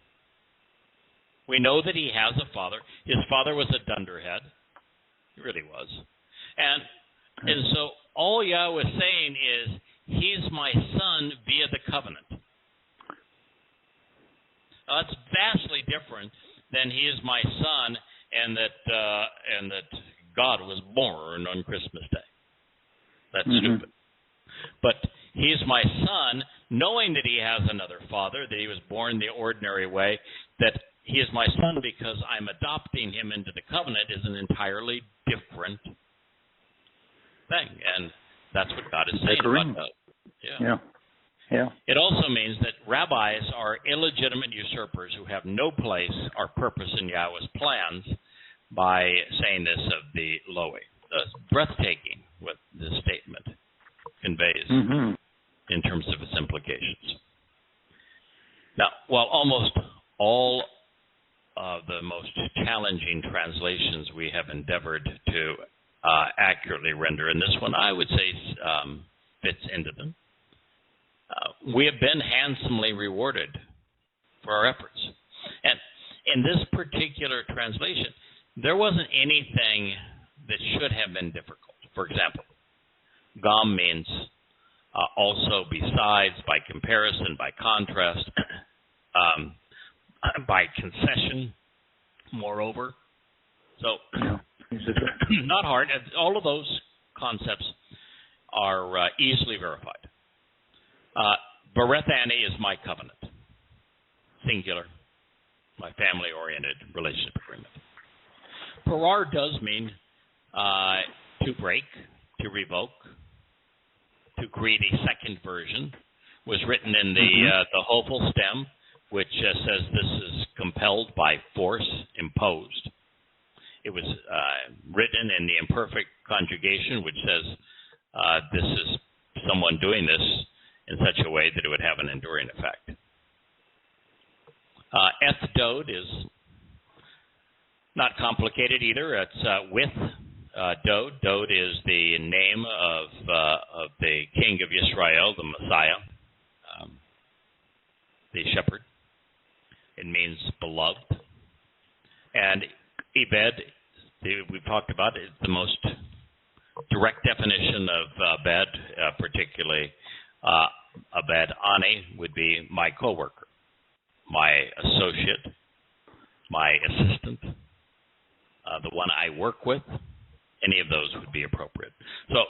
We know that he has a father. His father was a dunderhead. He really was. And so all Yahowah is saying is, he's my son via the covenant. Now, that's vastly different than he is my son and that God was born on Christmas Day. That's stupid. But he is my son, knowing that he has another father, that he was born the ordinary way, that he is my son because I'm adopting him into the covenant is an entirely different thing. And that's what God is saying about that. Yeah. It also means that rabbis are illegitimate usurpers who have no place or purpose in Yahowah's plans by saying this of the Lowy. It's breathtaking what this statement conveys in terms of its implications. Now, while almost all of the most challenging translations we have endeavored to accurately render, and this one I would say fits into them, we have been handsomely rewarded for our efforts. And in this particular translation, there wasn't anything that should have been difficult. For example, gam means also, besides, by comparison, by contrast, by concession, moreover. So, not hard. All of those concepts are easily verified. Berethani is my covenant, singular, my family-oriented relationship agreement. Parar does mean to break, to revoke, to create a second version. Was written in the hopeful stem, which says this is compelled by force, imposed. It was written in the imperfect conjugation, which says this is someone doing this in such a way that it would have an enduring effect. Dode is not complicated either. It's with Dode. Dode is the name of the king of Israel, the Messiah, the shepherd. It means beloved. And Ebed, we've talked about, is the most direct definition of Abed, particularly Abed Ani would be my coworker, my associate, my assistant, the one I work with. Any of those would be appropriate. So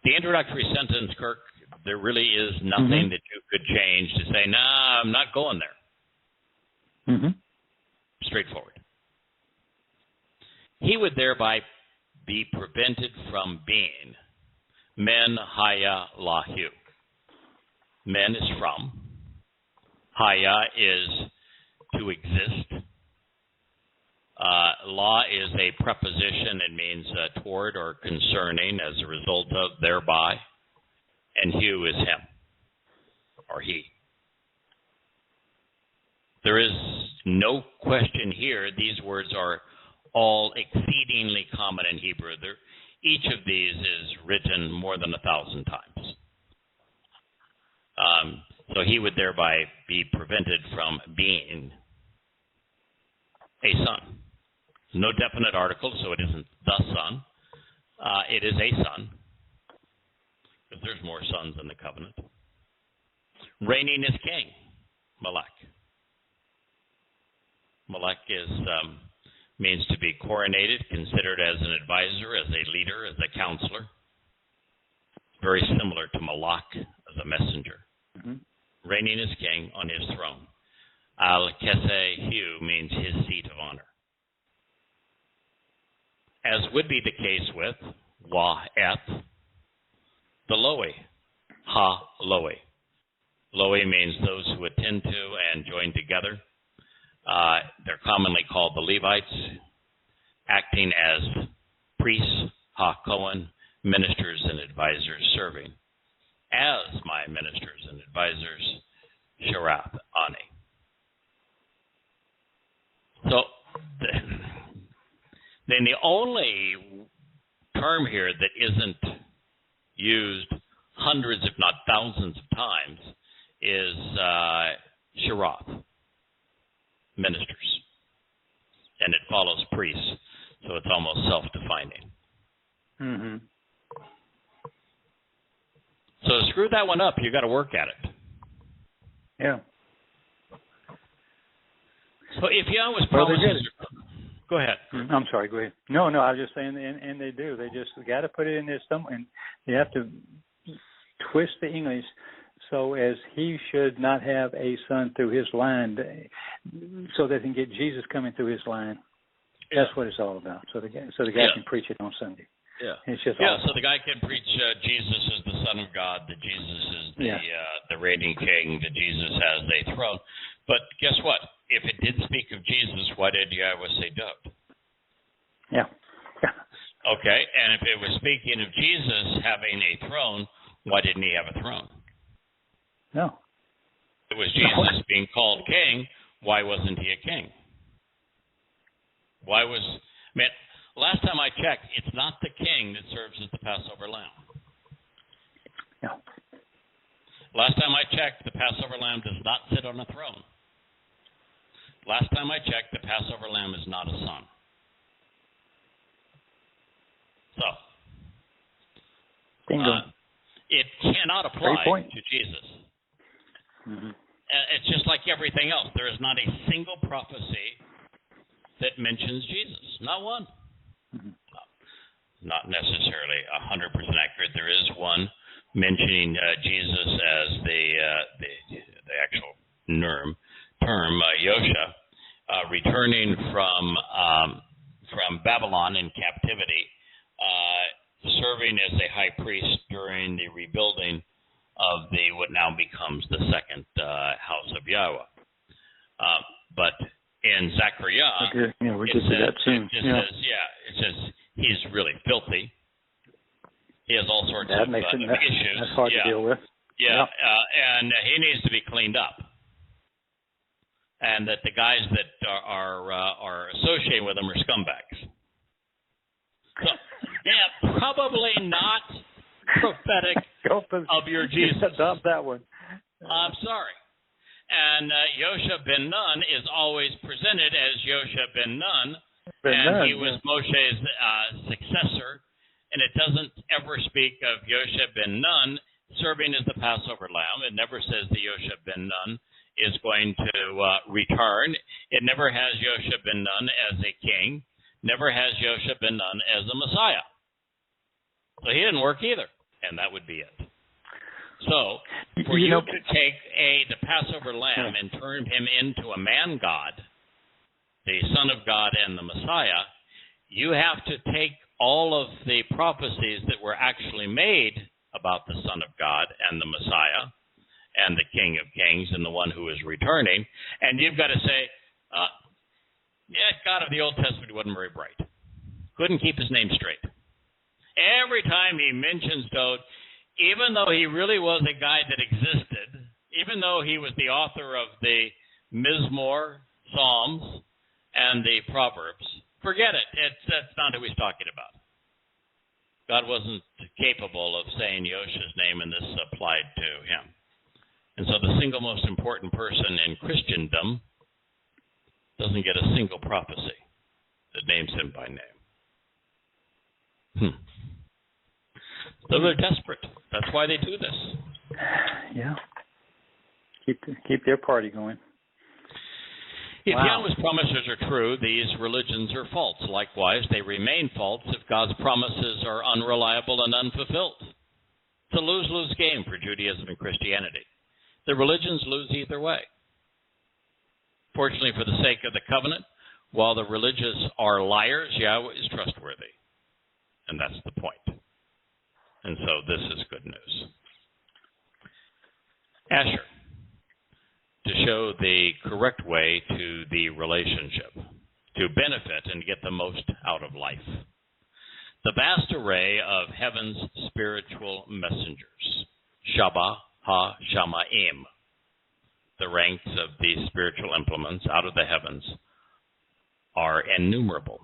the introductory sentence, Kirk, there really is nothing that you could change to say, nah, I'm not going there. Straightforward. He would thereby be prevented from being. Men haya lahu. Men is from. Haya is to exist. La is a preposition. It means toward or concerning, as a result of, thereby. And hu is him or he. There is no question here. These words are all exceedingly common in Hebrew. Each of these is written more than 1,000 times. So he would thereby be prevented from being a son. No definite article, so it isn't the son. It is a son, because there's more sons in the covenant. Reigning is king, Malak. Malak means to be coronated, considered as an advisor, as a leader, as a counselor. Very similar to Malak as a messenger. Reigning as king on his throne. Al-Kesehu means his seat of honor. As would be the case with Wa'eth, the Loe, Ha-Loe. Loe means those who attend to and join together. They're commonly called the Levites, acting as priests, Ha-Kohen, ministers and advisors, serving as my ministers and advisors, Sharath Ani. So then the only term here that isn't used hundreds, if not thousands of times, is Sharath, ministers. And it follows priests, so it's almost self-defining. So to screw that one up, you got to work at it. Yeah. So if Yahweh was promising, go ahead. I'm sorry. Go ahead. No, I was just saying, and they do. They just got to put it in there somewhere, and they have to twist the English so as he should not have a son through his line, so they can get Jesus coming through his line. That's what it's all about. So the guy can preach it on Sunday. Yeah. It's just so the guy can preach Jesus is the Son of God, that Jesus is the reigning king, that Jesus has a throne. But guess what? If it did speak of Jesus, why did Yahweh say Dode? Yeah. Okay, and if it was speaking of Jesus having a throne, why didn't he have a throne? No. It was Jesus being called king. Why wasn't he a king? Last time I checked, it's not the king that serves as the Passover lamb. No. Last time I checked, the Passover lamb does not sit on a throne. Last time I checked, the Passover lamb is not a son. So, it cannot apply to Jesus. Mm-hmm. It's just like everything else. There is not a single prophecy that mentions Jesus. Not one. Mm-hmm. Not necessarily 100% accurate. There is one mentioning Jesus as the actual term Yosha, returning from Babylon in captivity, serving as a high priest during the rebuilding of what now becomes the second house of Yahowah. But in Zechariah, it says he's really filthy. He has all sorts of issues. That's hard to deal with. And he needs to be cleaned up. And that the guys that are associating with him are scumbags. So, probably not prophetic of your Jesus. Dump that one. I'm sorry. And Yosha ben Nun is always presented as Yosha ben Nun, he was Moshe's successor, and it doesn't ever speak of Yosha ben Nun serving as the Passover lamb. It never says that Yosha ben Nun is going to return. It never has Yosha ben Nun as a king, never has Yosha ben Nun as a Messiah. So he didn't work either, and that would be it. So, for you to take the Passover lamb and turn him into a man God, the Son of God and the Messiah, you have to take all of the prophecies that were actually made about the Son of God and the Messiah and the King of Kings and the one who is returning, and you've got to say, God of the Old Testament wasn't very bright. Couldn't keep his name straight. Every time he mentions Dode, even though he really was a guy that existed, even though he was the author of the Mizmor, Psalms, and the Proverbs, forget it. That's not who he's talking about. God wasn't capable of saying Yosha's name, and this applied to him. And so the single most important person in Christendom doesn't get a single prophecy that names him by name. So they're desperate. That's why they do this. Yeah. Keep their party going. If Yahweh's promises are true, these religions are false. Likewise, they remain false if God's promises are unreliable and unfulfilled. It's a lose-lose game for Judaism and Christianity. The religions lose either way. Fortunately, for the sake of the covenant, while the religious are liars, Yahweh is trustworthy. And that's the point. And so this is good news. Asher, to show the correct way to the relationship, to benefit and get the most out of life. The vast array of heaven's spiritual messengers, Shabbat ha-Shamaim, the ranks of these spiritual implements out of the heavens, are innumerable.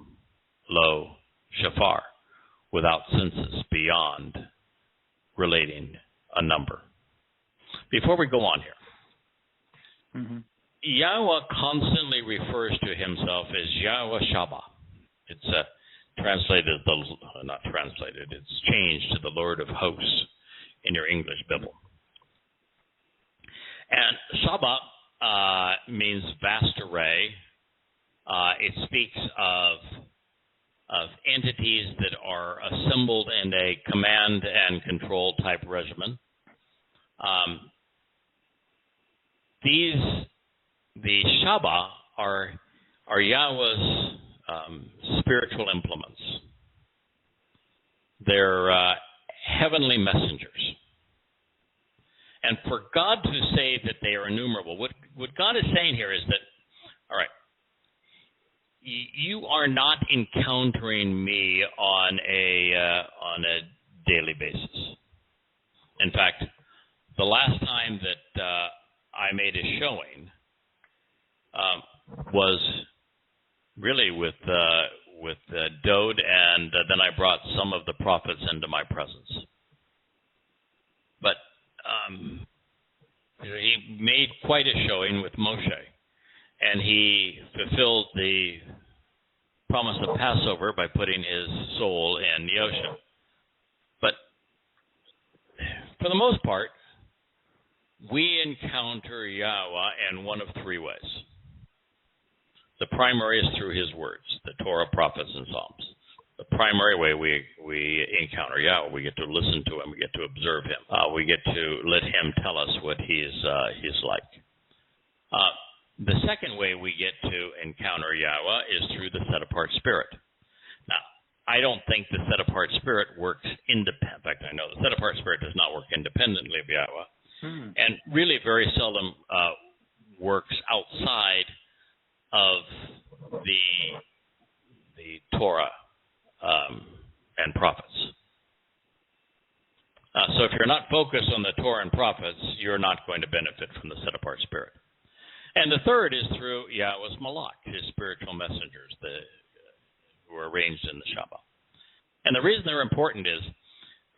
Lo, Shafar, without census, beyond relating a number. Before we go on here, Yahweh constantly refers to himself as Yahweh Shabbat. It's it's changed to the Lord of Hosts in your English Bible. And Shabbat means vast array. It speaks of entities that are assembled in a command and control type regimen. The Shabbat are Yahweh's spiritual implements. They're heavenly messengers. And for God to say that they are innumerable, what God is saying here is that, all right, you are not encountering me on a daily basis. In fact, the last time that I made a showing was really with Dode, and then I brought some of the prophets into my presence. But he made quite a showing with Moshe. and he fulfilled the promise of Passover by putting his soul in the ocean. But for the most part, we encounter Yahweh in one of three ways. The primary is through his words, the Torah, prophets, and Psalms. The primary way we encounter Yahweh, we get to listen to him, we get to observe him, we get to let him tell us what he's like. The second way we get to encounter Yahweh is through the set-apart spirit. Now, I don't think the set-apart spirit works independently. In fact, I know the set-apart spirit does not work independently of Yahweh, and really very seldom works outside of the Torah and prophets. So if you're not focused on the Torah and prophets, you're not going to benefit from the set-apart spirit. And the third is through Yahweh's Malach, his spiritual messengers who are arranged in the Shabbat. And the reason they're important is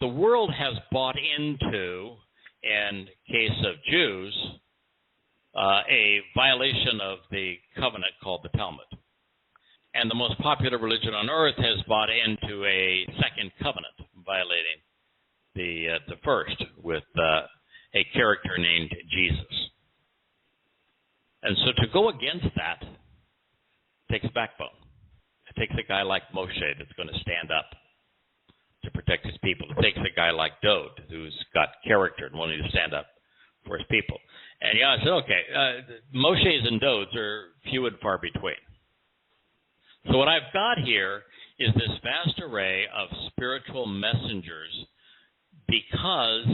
the world has bought into, in case of Jews, a violation of the covenant called the Talmud. And the most popular religion on earth has bought into a second covenant, violating the first with a character named Jesus. And so to go against that takes a backbone. It takes a guy like Moshe that's going to stand up to protect his people. It takes a guy like Dod who's got character and wanting to stand up for his people. And Yahweh said, okay, Moshes and Dods are few and far between. So what I've got here is this vast array of spiritual messengers because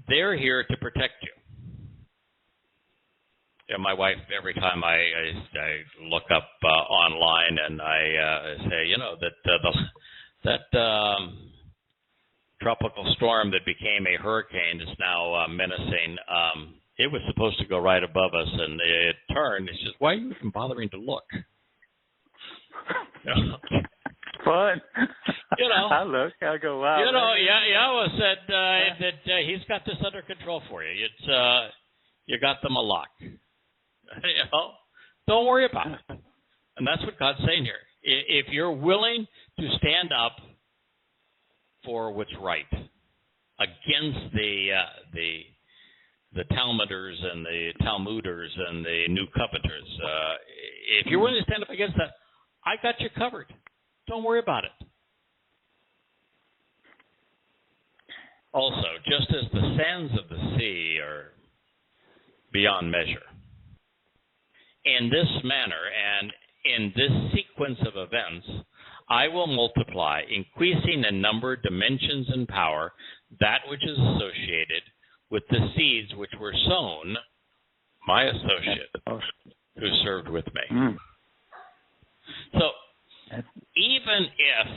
they're here to protect you. My wife, every time I look up online and I say, that tropical storm that became a hurricane is now menacing. It was supposed to go right above us, and it turned. It's just, why are you even bothering to look? Fun. I look. I go, wow. Yahweh said that he's got this under control for you. It's you got them a lock. Don't worry about it. And that's what God's saying here. If you're willing to stand up for what's right against the Talmuders and the Talmuders and the New Covenanters, if you're willing to stand up against that, I got you covered. Don't worry about it. Also, just as the sands of the sea are beyond measure, in this manner and in this sequence of events, I will multiply, increasing in number, dimensions, and power, that which is associated with the seeds which were sown, my associate, who served with me. So, even if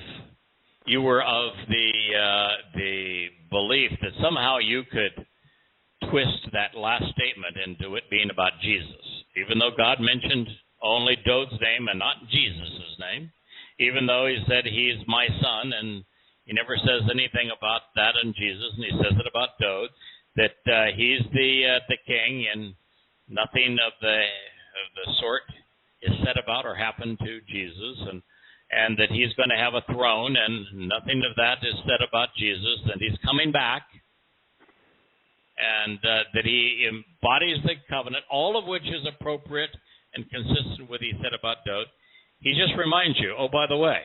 you were of the belief that somehow you could twist that last statement into it being about Jesus, even though God mentioned only Dod's name and not Jesus' name, even though he said he's my son, and he never says anything about that in Jesus, and he says it about Dod, that he's the king, and nothing of the sort is said about or happened to Jesus, and that he's going to have a throne, and nothing of that is said about Jesus, and he's coming back, and that he embodies the covenant, all of which is appropriate and consistent with what he said about Dod. He just reminds you, oh, by the way,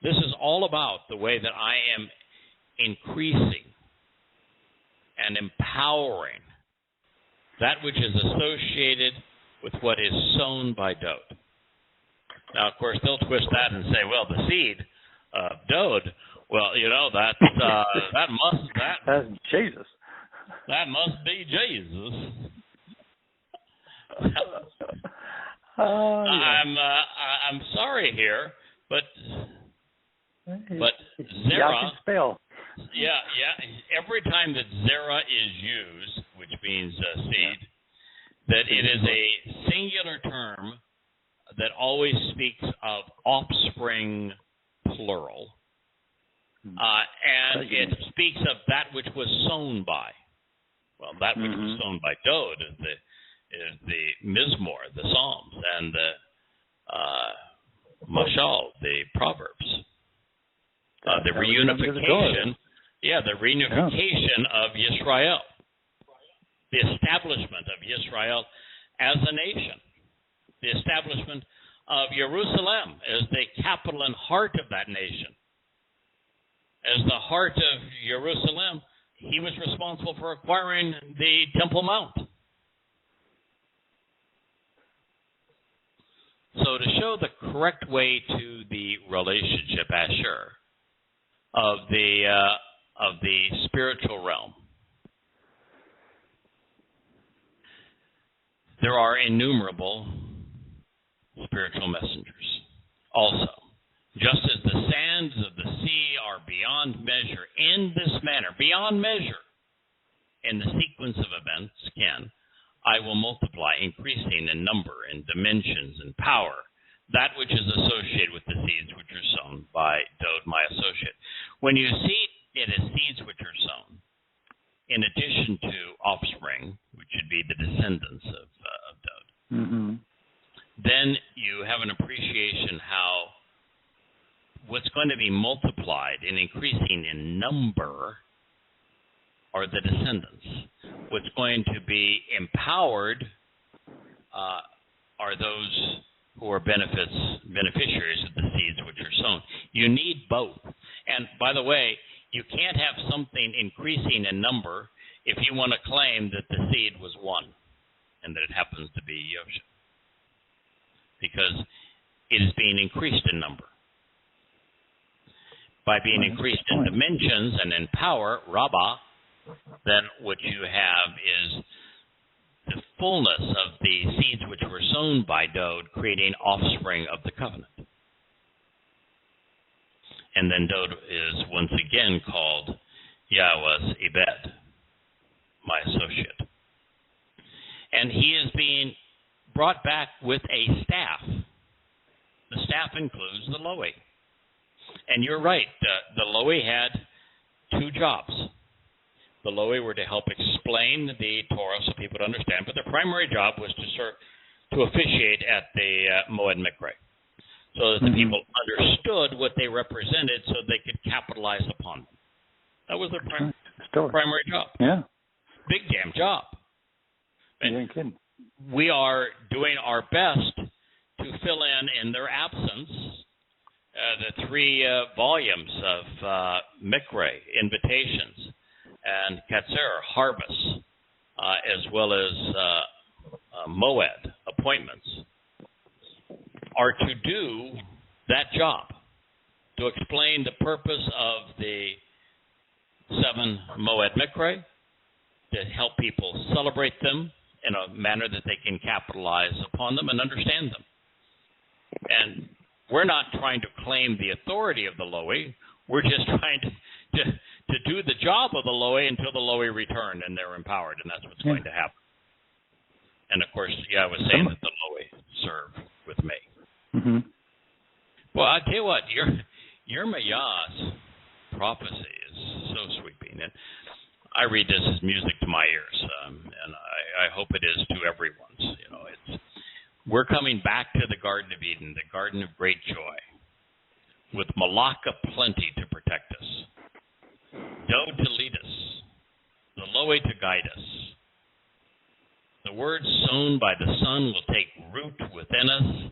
this is all about the way that I am increasing and empowering that which is associated with what is sown by Dod. Now, of course, they'll twist that and say, well, the seed of Dod, well, that's Jesus. That must be Jesus. I'm sorry here, but Zerah. Spell. Yeah. Every time that Zerah is used, which means seed, that it is a singular term that always speaks of offspring, plural, and it speaks of that which was sown by. Well, that which was sown by Dode is the Mizmor, the Psalms, and the Mashal, the Proverbs. The reunification, the reunification of Yisrael, the establishment of Yisrael as a nation, the establishment of Jerusalem as the capital and heart of that nation. As the heart of Jerusalem, he was responsible for acquiring the Temple Mount. So to show the correct way to the relationship, Asher, of the spiritual realm, there are innumerable spiritual messengers. Also, just as the sands of the sea are beyond measure in this manner, beyond measure in the sequence of events I will multiply, increasing in number and dimensions and power, that which is associated with the seeds which are sown by Dode, my associate. When you see it as seeds which are sown, in addition to offspring, which would be the descendants of Dode, then you have an appreciation how what's going to be multiplied and increasing in number are the descendants. What's going to be empowered are those who are beneficiaries of the seeds which are sown. You need both. And by the way, you can't have something increasing in number if you want to claim that the seed was one and that it happens to be Yosha, because it is being increased in number. By being increased in dimensions and in power, Rabbah, then what you have is the fullness of the seeds which were sown by Dode, creating offspring of the covenant. And then Dode is once again called Yahweh's Ebed, my associate. And he is being brought back with a staff. The staff includes the Lowy. And you're right, the Lowy had two jobs. The Lowy were to help explain the Torah so people would understand, but their primary job was to officiate at the Moed Mikre, so that the people understood what they represented so they could capitalize upon them. That was their primary job. Yeah. Big damn job. You ain't kidding. We are doing our best to fill in their absence, the 3 volumes of Mikre, invitations, and Katzer, harvests, as well as Moed, appointments, are to do that job, to explain the purpose of the 7 Moed Mikre, to help people celebrate them in a manner that they can capitalize upon them and understand them. And we're not trying to claim the authority of the Lowy. We're just trying to do the job of the Lowy until the Lowy return and they're empowered, and that's what's going to happen. And of course, I was saying that the Lowy serve with me. Well, I tell you what, Yirmiyah's prophecy is so sweeping, and I read this as music to my ears, and I hope it is to everyone's. We're coming back to the Garden of Eden, the Garden of Great Joy, with Malach plenty to protect us, Dode to lead us, the Lowy to guide us. The words sown by the Son will take root within us,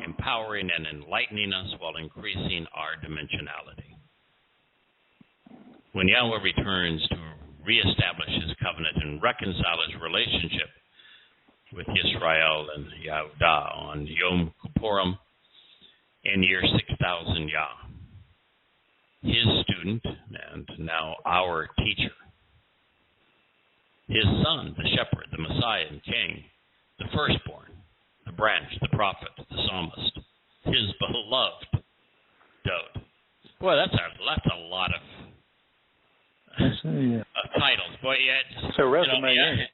empowering and enlightening us while increasing our dimensionality. When Yahweh returns to reestablish his covenant and reconcile his relationship with Yisrael and Yehudah on Yom Kippurim in year 6000 Yah, his student and now our teacher, his son, the shepherd, the Messiah and King, the firstborn, the branch, the prophet, the psalmist, his beloved Dode. Boy, that's a lot of titles. Boy, it's a resume.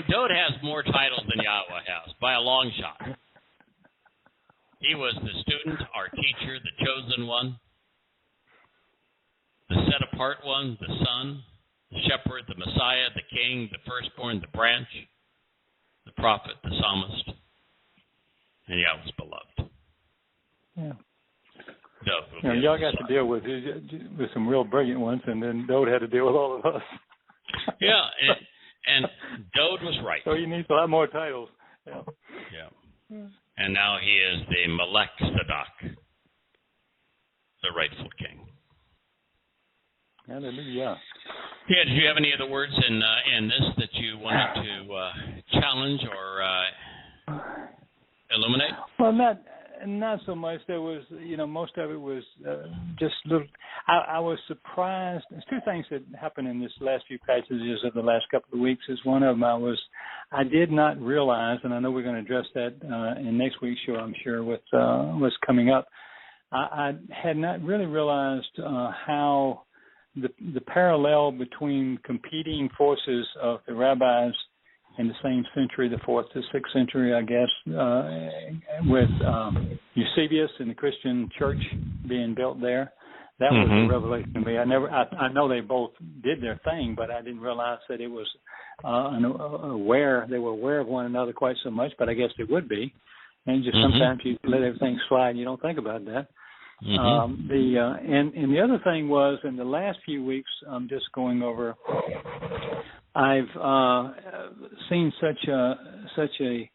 Dode has more titles than Yahweh has, by a long shot. He was the student, our teacher, the chosen one, the set-apart one, the son, the the shepherd, the Messiah, the king, the firstborn, the branch, the prophet, the psalmist, and Yahweh's beloved. Yeah. Dove y'all got to deal with some real brilliant ones, and then Dode had to deal with all of us. Yeah, and Dode was right. So he needs a lot more titles. Yeah. And now he is the Melech Tzedek, the rightful king. Hallelujah. Yeah, did you have any other words in this that you wanted to challenge or illuminate? Well, not so much. There was, most of it was just little. I was surprised. There's two things that happened in this last few passages of the last couple of weeks. Is one of them I did not realize, and I know we're going to address that in next week's show, I'm sure, with what's coming up. I had not really realized how the parallel between competing forces of the rabbis in the same century, the 4th to 6th century, I guess, with Eusebius and the Christian church being built there. That was a revelation to me. I know they both did their thing, but I didn't realize that it was they were aware of one another quite so much, but I guess they would be. And just sometimes you let everything slide and you don't think about that. And the other thing was, in the last few weeks, I'm just going over, I've seen such a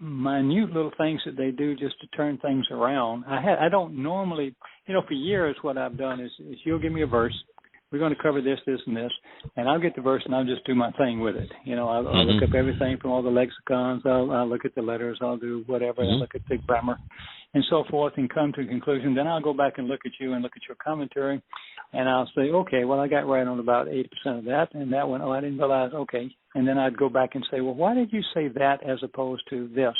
minute little things that they do just to turn things around. I don't normally, for years what I've done is you'll give me a verse. We're going to cover this, this, and this, and I'll get the verse and I'll just do my thing with it. I'll look up everything from all the lexicons. I'll look at the letters. I'll do whatever. I'll look at the grammar and so forth and come to a conclusion. Then I'll go back and look at you and look at your commentary, and I'll say, okay, well, I got right on about 80% of that, and that one, I didn't realize, okay. And then I'd go back and say, well, why did you say that as opposed to this?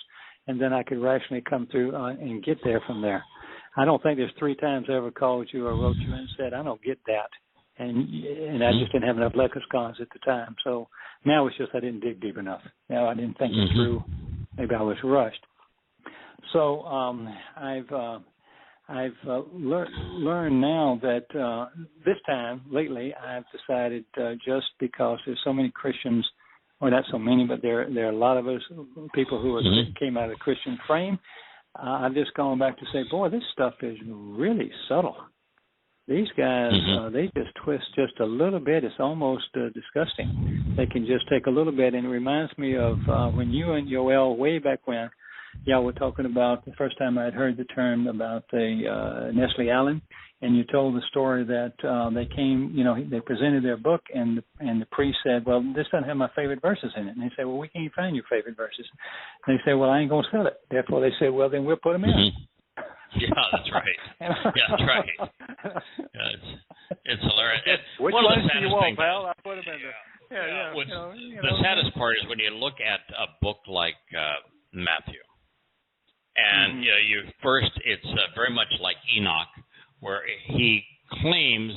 And then I could rationally come through and get there from there. I don't think there's 3 times I ever called you or wrote you and said, I don't get that. And I just didn't have enough lexicons at the time. So now it's just I didn't dig deep enough. I didn't think it through. Maybe I was rushed. So I've learned now that this time, lately, I've decided just because there's so many Christians, or not so many, but there are a lot of us, people who came out of the Christian frame, I've just gone back to say, boy, this stuff is really subtle. These guys, they just twist just a little bit. It's almost disgusting. They can just take a little bit, and it reminds me of when you and Yoel, way back when, y'all were talking about the first time I'd heard the term about the Nestle Allen, and you told the story that they came, they presented their book, and the priest said, well, this doesn't have my favorite verses in it. And they said, well, we can't find your favorite verses. And they said, well, I ain't going to sell it. Therefore, they said, well, then we'll put them in. Yeah, that's right. Yeah, that's right. Yeah, it's hilarious. Which one ones of the do you saddest want, things, pal? I put them in there. The saddest part is when you look at a book like Matthew, and it's very much like Enoch, where he claims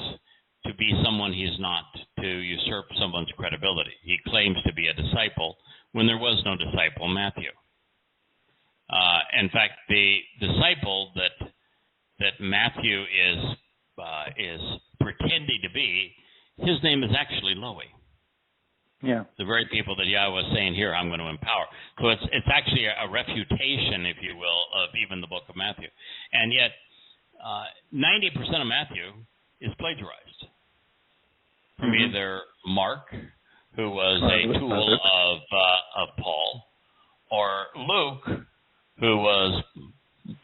to be someone he's not, to usurp someone's credibility. He claims to be a disciple when there was no disciple, Matthew. In fact, the disciple that Matthew is pretending to be, his name is actually Lowy. Yeah. The very people that Yahweh was saying here, I'm going to empower. So it's actually a refutation, if you will, of even the book of Matthew. And yet, 90% of Matthew is plagiarized from either Mark, who was a tool of Paul, or Luke, who was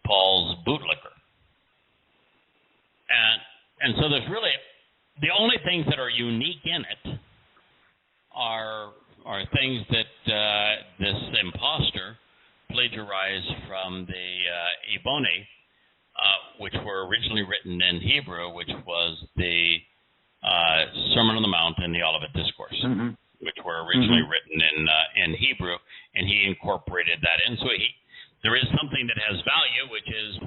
Paul's bootlicker. And so there's really, the only things that are unique in it are things that this imposter plagiarized from the Ebony, which were originally written in Hebrew, which was the Sermon on the Mount and the Olivet Discourse, which were originally written in Hebrew, and he incorporated that in. So there is something that has value, which is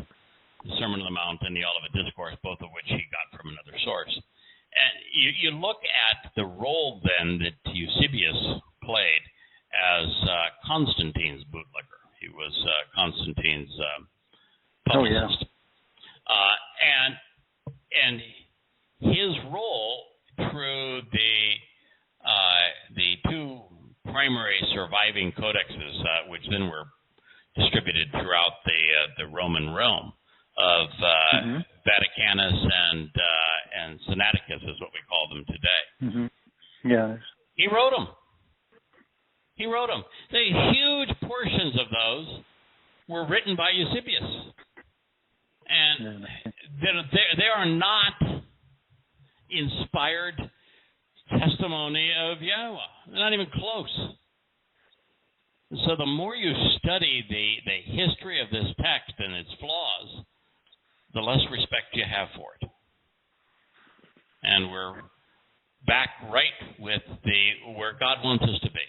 the Sermon on the Mount and the Olivet Discourse, both of which he got from another source. And you look at the role then that Eusebius played as Constantine's bootlicker. He was Constantine's publicist. And his role through the two primary surviving codexes, which then were distributed throughout the Roman realm of Vaticanus and Sinaiticus is what we call them today. Yes. He wrote them. The huge portions of those were written by Eusebius. And they are not inspired testimony of Yahowah. They're not even close. So the more you study the history of this text and its flaws, the less respect you have for it. And we're back right with where God wants us to be.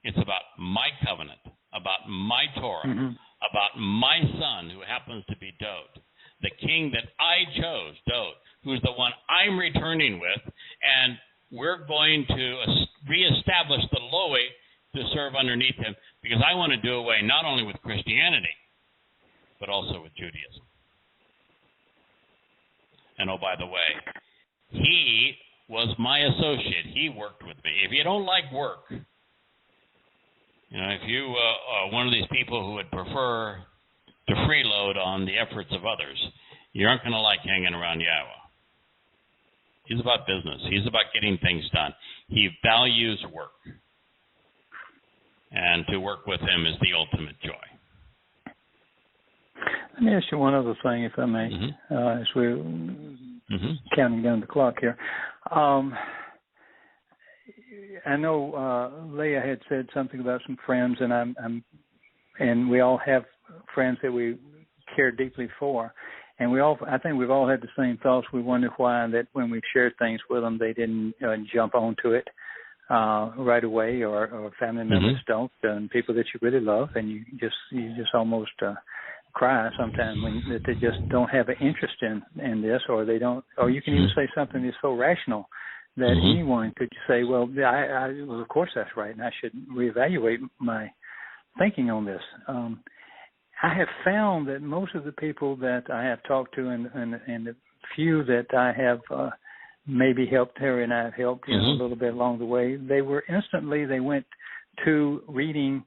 It's about my covenant, about my Torah, about my son who happens to be Dode, the king that I chose, Dode, who's the one I'm returning with, and we're going to reestablish the Lowy to serve underneath him, because I want to do away not only with Christianity, but also with Judaism. And oh, by the way, he was my associate. He worked with me. If you don't like work, if you are one of these people who would prefer to freeload on the efforts of others, you aren't going to like hanging around Yahowah. He's about business. He's about getting things done. He values work. And to work with him is the ultimate joy. Let me ask you one other thing, if I may, as we're counting down the clock here. I know Leah had said something about some friends, and we all have friends that we care deeply for, and I think we've all had the same thoughts. We wonder why that when we've shared things with them, they didn't jump onto it right away, or family members don't, and people that you really love, and you just almost cry sometimes that they just don't have an interest in this, or they don't, or you can even say something that's so rational that anyone could say, well, well, of course that's right, and I should reevaluate my thinking on this. I have found that most of the people that I have talked to, and the few that I have maybe helped, Terry and I have helped a little bit along the way, they went to reading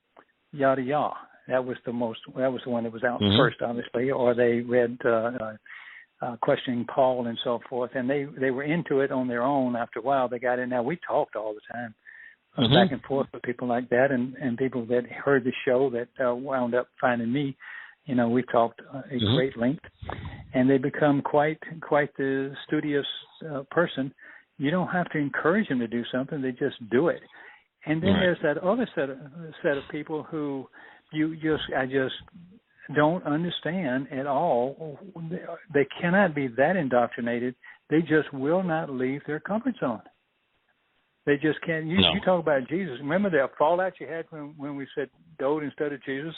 Yada Yahweh. That was the one that was out first, obviously, or they read questioning Paul and so forth, and they were into it on their own. After a while, they got in. Now, we talked all the time, back and forth with people like that, and people that heard the show that wound up finding me. We talked at great length, and they become quite the studious person. You don't have to encourage them to do something; they just do it. And then there's that other set of people who I just don't understand at all. They cannot be that indoctrinated. They just will not leave their comfort zone. They just can't. You talk about Jesus. Remember the fallout you had when we said Dode instead of Jesus?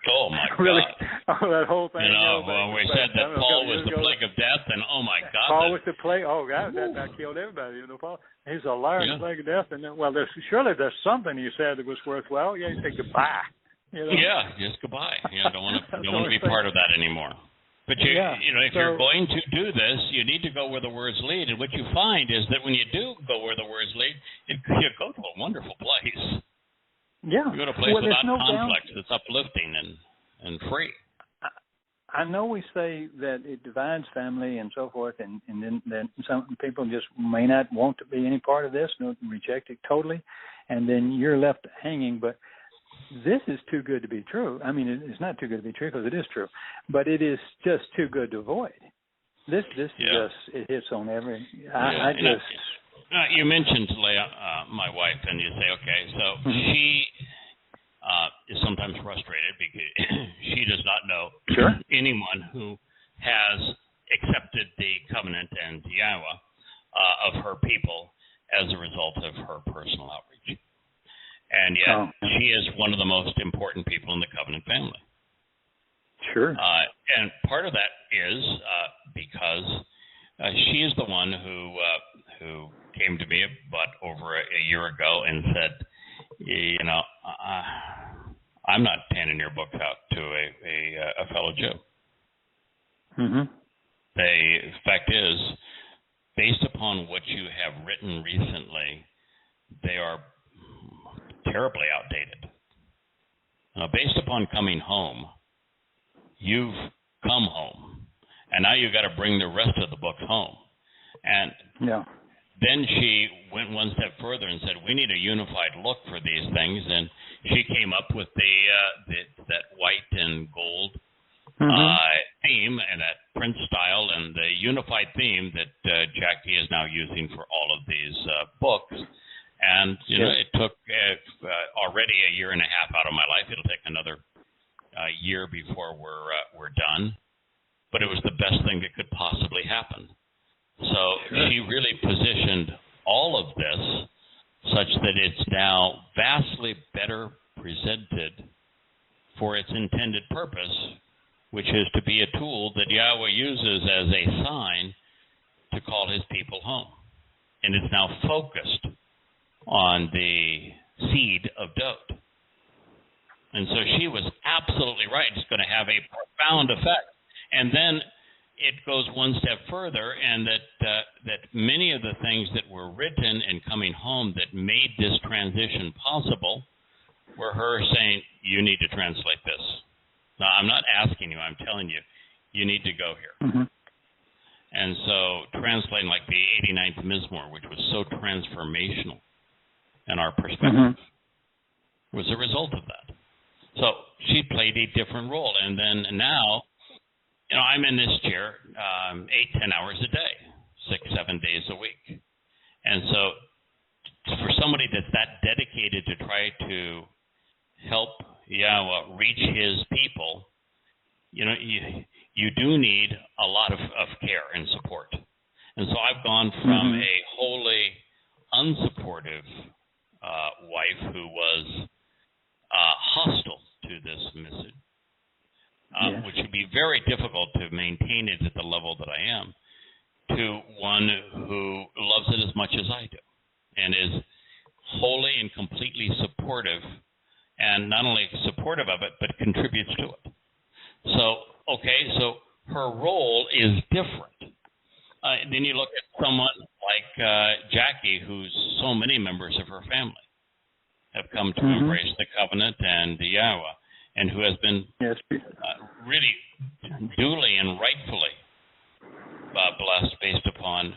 Oh, my God. Really? Oh, that whole thing. When we said that Paul was the plague of death, and oh, my God. Paul was the plague. Oh, God, that killed everybody. Paul. He's a liar and the plague of death. And then, well, surely there's something you said that was worthwhile. Yeah, you say goodbye. Yeah, just goodbye. Don't want to be part of that anymore. But if you're going to do this, you need to go where the words lead. And what you find is that when you do go where the words lead, you go to a wonderful place. Yeah. You go to a place without conflict that's uplifting and free. I know we say that it divides family and so forth, and then some people just may not want to be any part of this, reject it totally, and then you're left hanging. But this is too good to be true. I mean, it's not too good to be true because it is true, but it is just too good to avoid. This just it hits on every. You mentioned Leah, my wife, and you say, okay, so she is sometimes frustrated because she does not know anyone who has accepted the covenant and Yahowah of her people as a result of her personal outreach. And yet, she is one of the most important people in the covenant family. Sure. And part of that is because she is the one who came to me about over a year ago and said, I'm not handing your books out to a fellow Jew. The fact is, based upon what you have written recently, they are terribly outdated. Now, based upon coming home, you've come home, and now you've got to bring the rest of the books home. And then she went one step further and said, we need a unified look for these things, and she came up with that white and gold theme and that print style and the unified theme that Jackie is now using for all of these books. And, it took already a year and a half out of my life. It'll take another year before we're done. But it was the best thing that could possibly happen. So she really positioned all of this such that it's now vastly better presented for its intended purpose, which is to be a tool that Yahweh uses as a sign to call his people home. And it's now focused on the seed of Dod. And so she was absolutely right. It's going to have a profound effect. And then it goes one step further, and that many of the things that were written and coming home that made this transition possible were her saying, you need to translate this. Now, I'm not asking you, I'm telling you, you need to go here. Mm-hmm. And so translating like the 89th Mizmor, which was so transformational in our perspective, was a result of that. So she played a different role. And then now, I'm in this chair 8-10 hours a day, 6-7 days a week. And so for somebody that's that dedicated to try to help Yahweh reach his people, you do need a lot of care and support. And so I've gone from a wholly unsupportive wife who was hostile to this message, which would be very difficult to maintain it at the level that I am, to one who loves it as much as I do and is wholly and completely supportive, and not only supportive of it, but contributes to it. So her role is different. Then you look at someone like Jackie, who's so many members of her family have come to embrace the covenant and the Yahowah, and who has been really duly and rightfully blessed based upon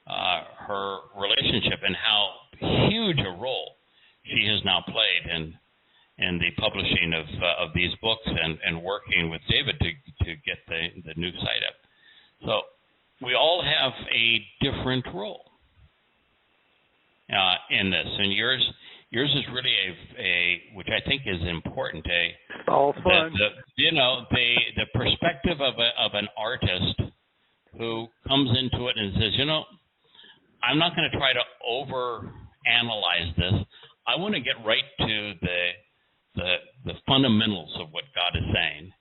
her relationship and how huge a role she has now played in the publishing of these books and working with David to get the new site up. So we all have a different role in this, and yours is really a which I think is important. All fun. The perspective of an artist who comes into it and says, I'm not going to try to overanalyze this. I want to get right to the fundamentals of what God is saying,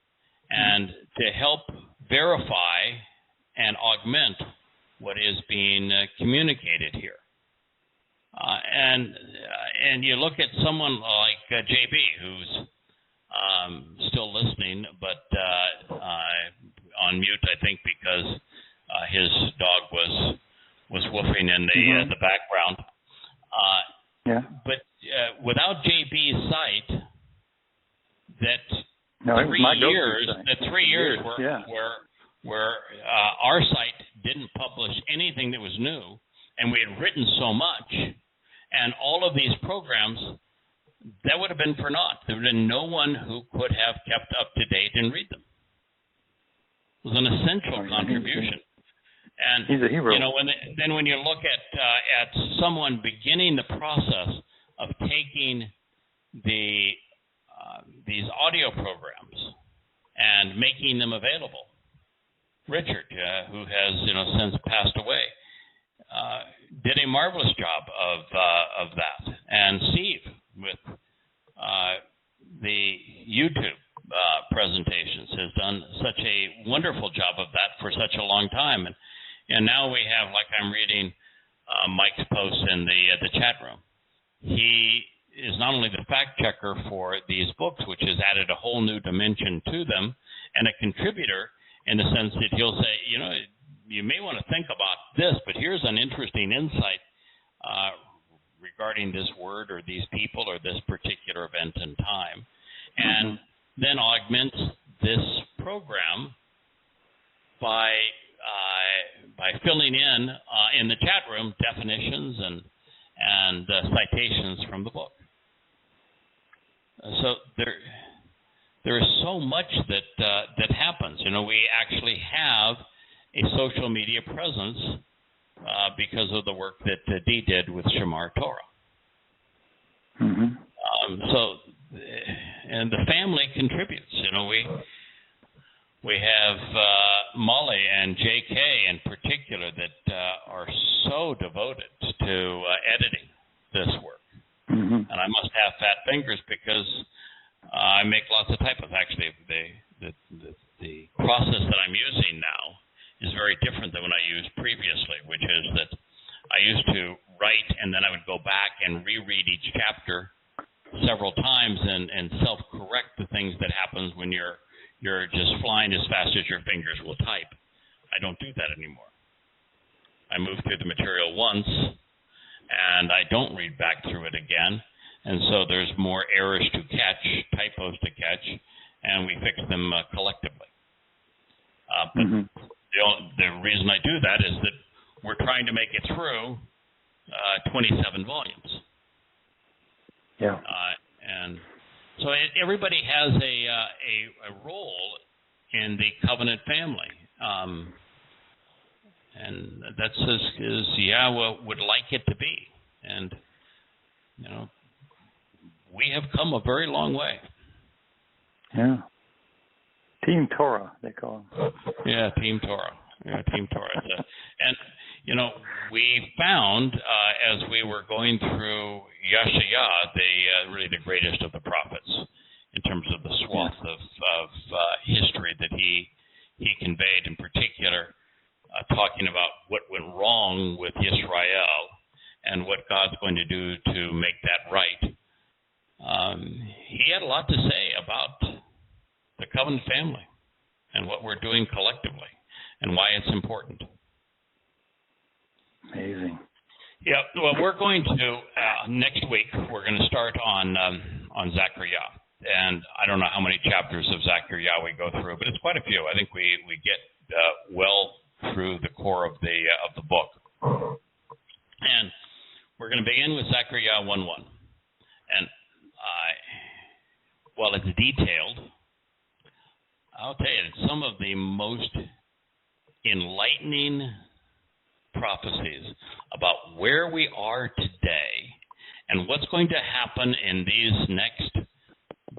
and to help verify and augment what is being communicated here. And you look at someone like JB, who's still listening, but on mute, I think, because his dog was woofing in the background. But without JB's site, that 3 years where our site didn't publish anything that was new, and we had written so much, and all of these programs, that would have been for naught. There would have been no one who could have kept up to date and read them. It was an essential contribution. And he's a hero. When you look at someone beginning the process of taking these audio programs and making them available, Richard, who has since passed away, did a marvelous job of that, and Steve with the YouTube presentations has done such a wonderful job of that for such a long time, and now we have, like I'm reading Mike's posts in the chat room. He is not only the fact checker for these books, which has added a whole new dimension to them, and a contributor in the sense that he'll say, you may want to think about this, but here's an interesting insight regarding this word or these people or this particular event in time, and then augment this program by filling in the chat room definitions and citations from the book. So there is so much that happens. You know, we actually have a social media presence because of the work that Dee did with Shamar Torah. And the family contributes. You know, we have Molly and J.K. in particular that are so devoted to editing this work. And I must have fat fingers because I make lots of typos. Actually, the process that I'm using now is very different than what I used previously, which is that I used to write and then I would go back and reread each chapter several times and self-correct the things that happens when you're just flying as fast as your fingers will type. I don't do that anymore. I move through the material once and I don't read back through it again. And so there's more errors to catch, typos to catch, and we fix them collectively. But the reason I do that is that we're trying to make it through 27 volumes. Yeah. And so everybody has a role in the covenant family. And that's as Yahweh would like it to be. And, you know, we have come a very long way. Yeah. Team Torah, they call them. Yeah, Team Torah. Yeah, Team Torah. And, you know, we found as we were going through Yahowah, really the greatest of the prophets in terms of the swath of history that he conveyed, in particular, talking about what went wrong with Israel and what God's going to do to make that right. He had a lot to say about the covenant family and what we're doing collectively and why it's important. Amazing. Yeah, well, we're going to, next week, we're going to start on Zechariah. And I don't know how many chapters of Zechariah we go through, but it's quite a few. I think we get well through the core of the book. And we're going to begin with Zechariah 1:1. And while it's detailed, I'll tell you, it's some of the most enlightening prophecies about where we are today and what's going to happen in these next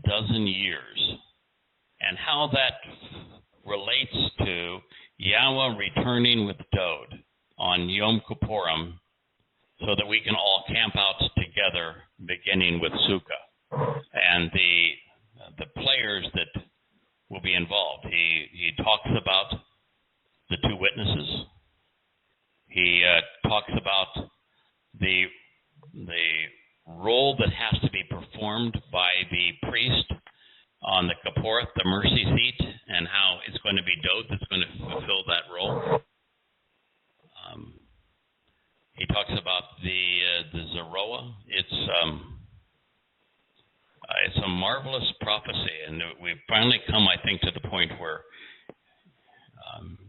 dozen years and how that relates to Yahweh returning with Dode on Yom Kippurim so that we can all camp out together beginning with Sukkah and the players that will be involved. He talks about the two witnesses. He talks about the role that has to be performed by the priest on the Kipporeth, the mercy seat, and how it's going to be Dode that's going to fulfill that role. He talks about the Zeroah. It's a marvelous prophecy, and we've finally come, I think, to the point where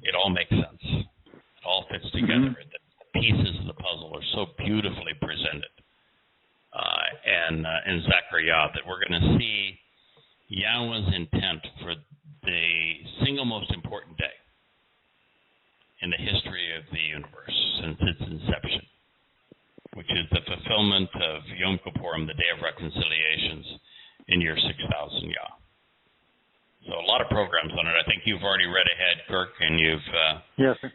it all makes sense. It all fits together. The pieces of the puzzle are so beautifully presented. And in Zechariah, that we're going to see Yahweh's intent for the single most important day in the history of the universe since its inception, which is the fulfillment of Yom Kippurim, the Day of Reconciliations, in year 6000 Yah. So a lot of programs on it. I think you've already read ahead, Kirk, and you've... Yes, sir.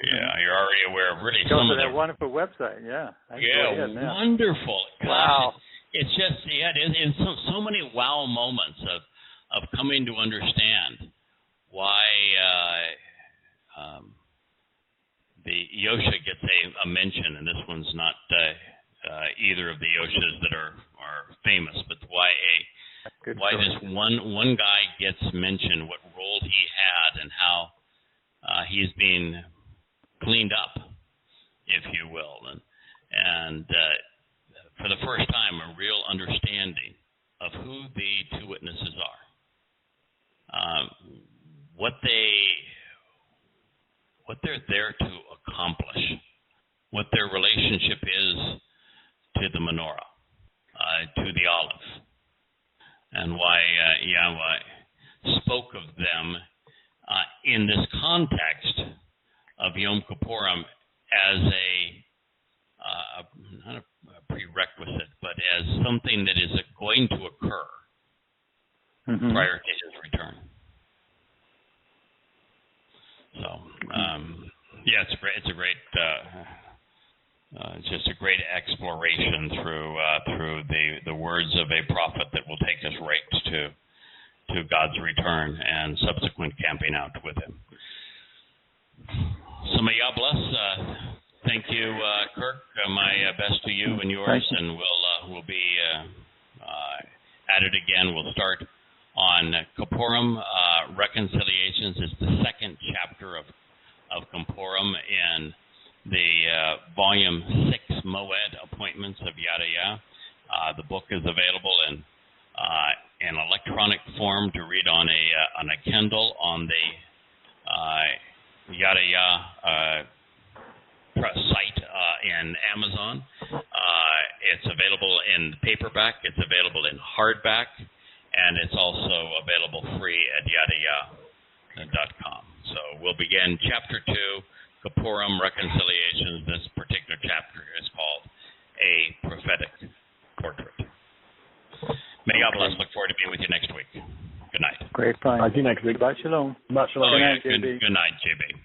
Yeah, you're already aware of really Go some to of that the... wonderful website, yeah. Wonderful. Gosh, wow. It's just, it's so many wow moments of coming to understand why the Yosha gets a mention, and this one's not either of the Yoshas that are famous, but why this one guy gets mentioned, what role he had, and how he's being cleaned up, if you will, and for the first time, a real understanding of who the two witnesses are, what they're there to accomplish, what their relationship is to the menorah, to the olive, and why Yahweh spoke of them in this context of Yom Kippurim as not a prerequisite, but as something that is going to occur prior to his return. So, it's just a great exploration through the words of a prophet that will take us right to God's return and subsequent camping out with him. So may Yah bless. Thank you, Kirk. My best to you and yours, and we'll be at it again. We'll start on Kippurim. Reconciliations is the second chapter of Kippurim in the volume 6 Moed Appointments of Yada Yah. The book is available in an electronic form to read on a Kindle on the Yada Yah site in Amazon. It's available in paperback. It's available in hardback. And it's also available free at yadayah.com. So we'll begin Chapter 2, Kippurim Reconciliations. This particular chapter is called A Prophetic Portrait. May God bless. Look forward to being with you next week. Good night. Great. Bye. See you next week. Bye, Shalom. Bye, Shalom. Good night, JB.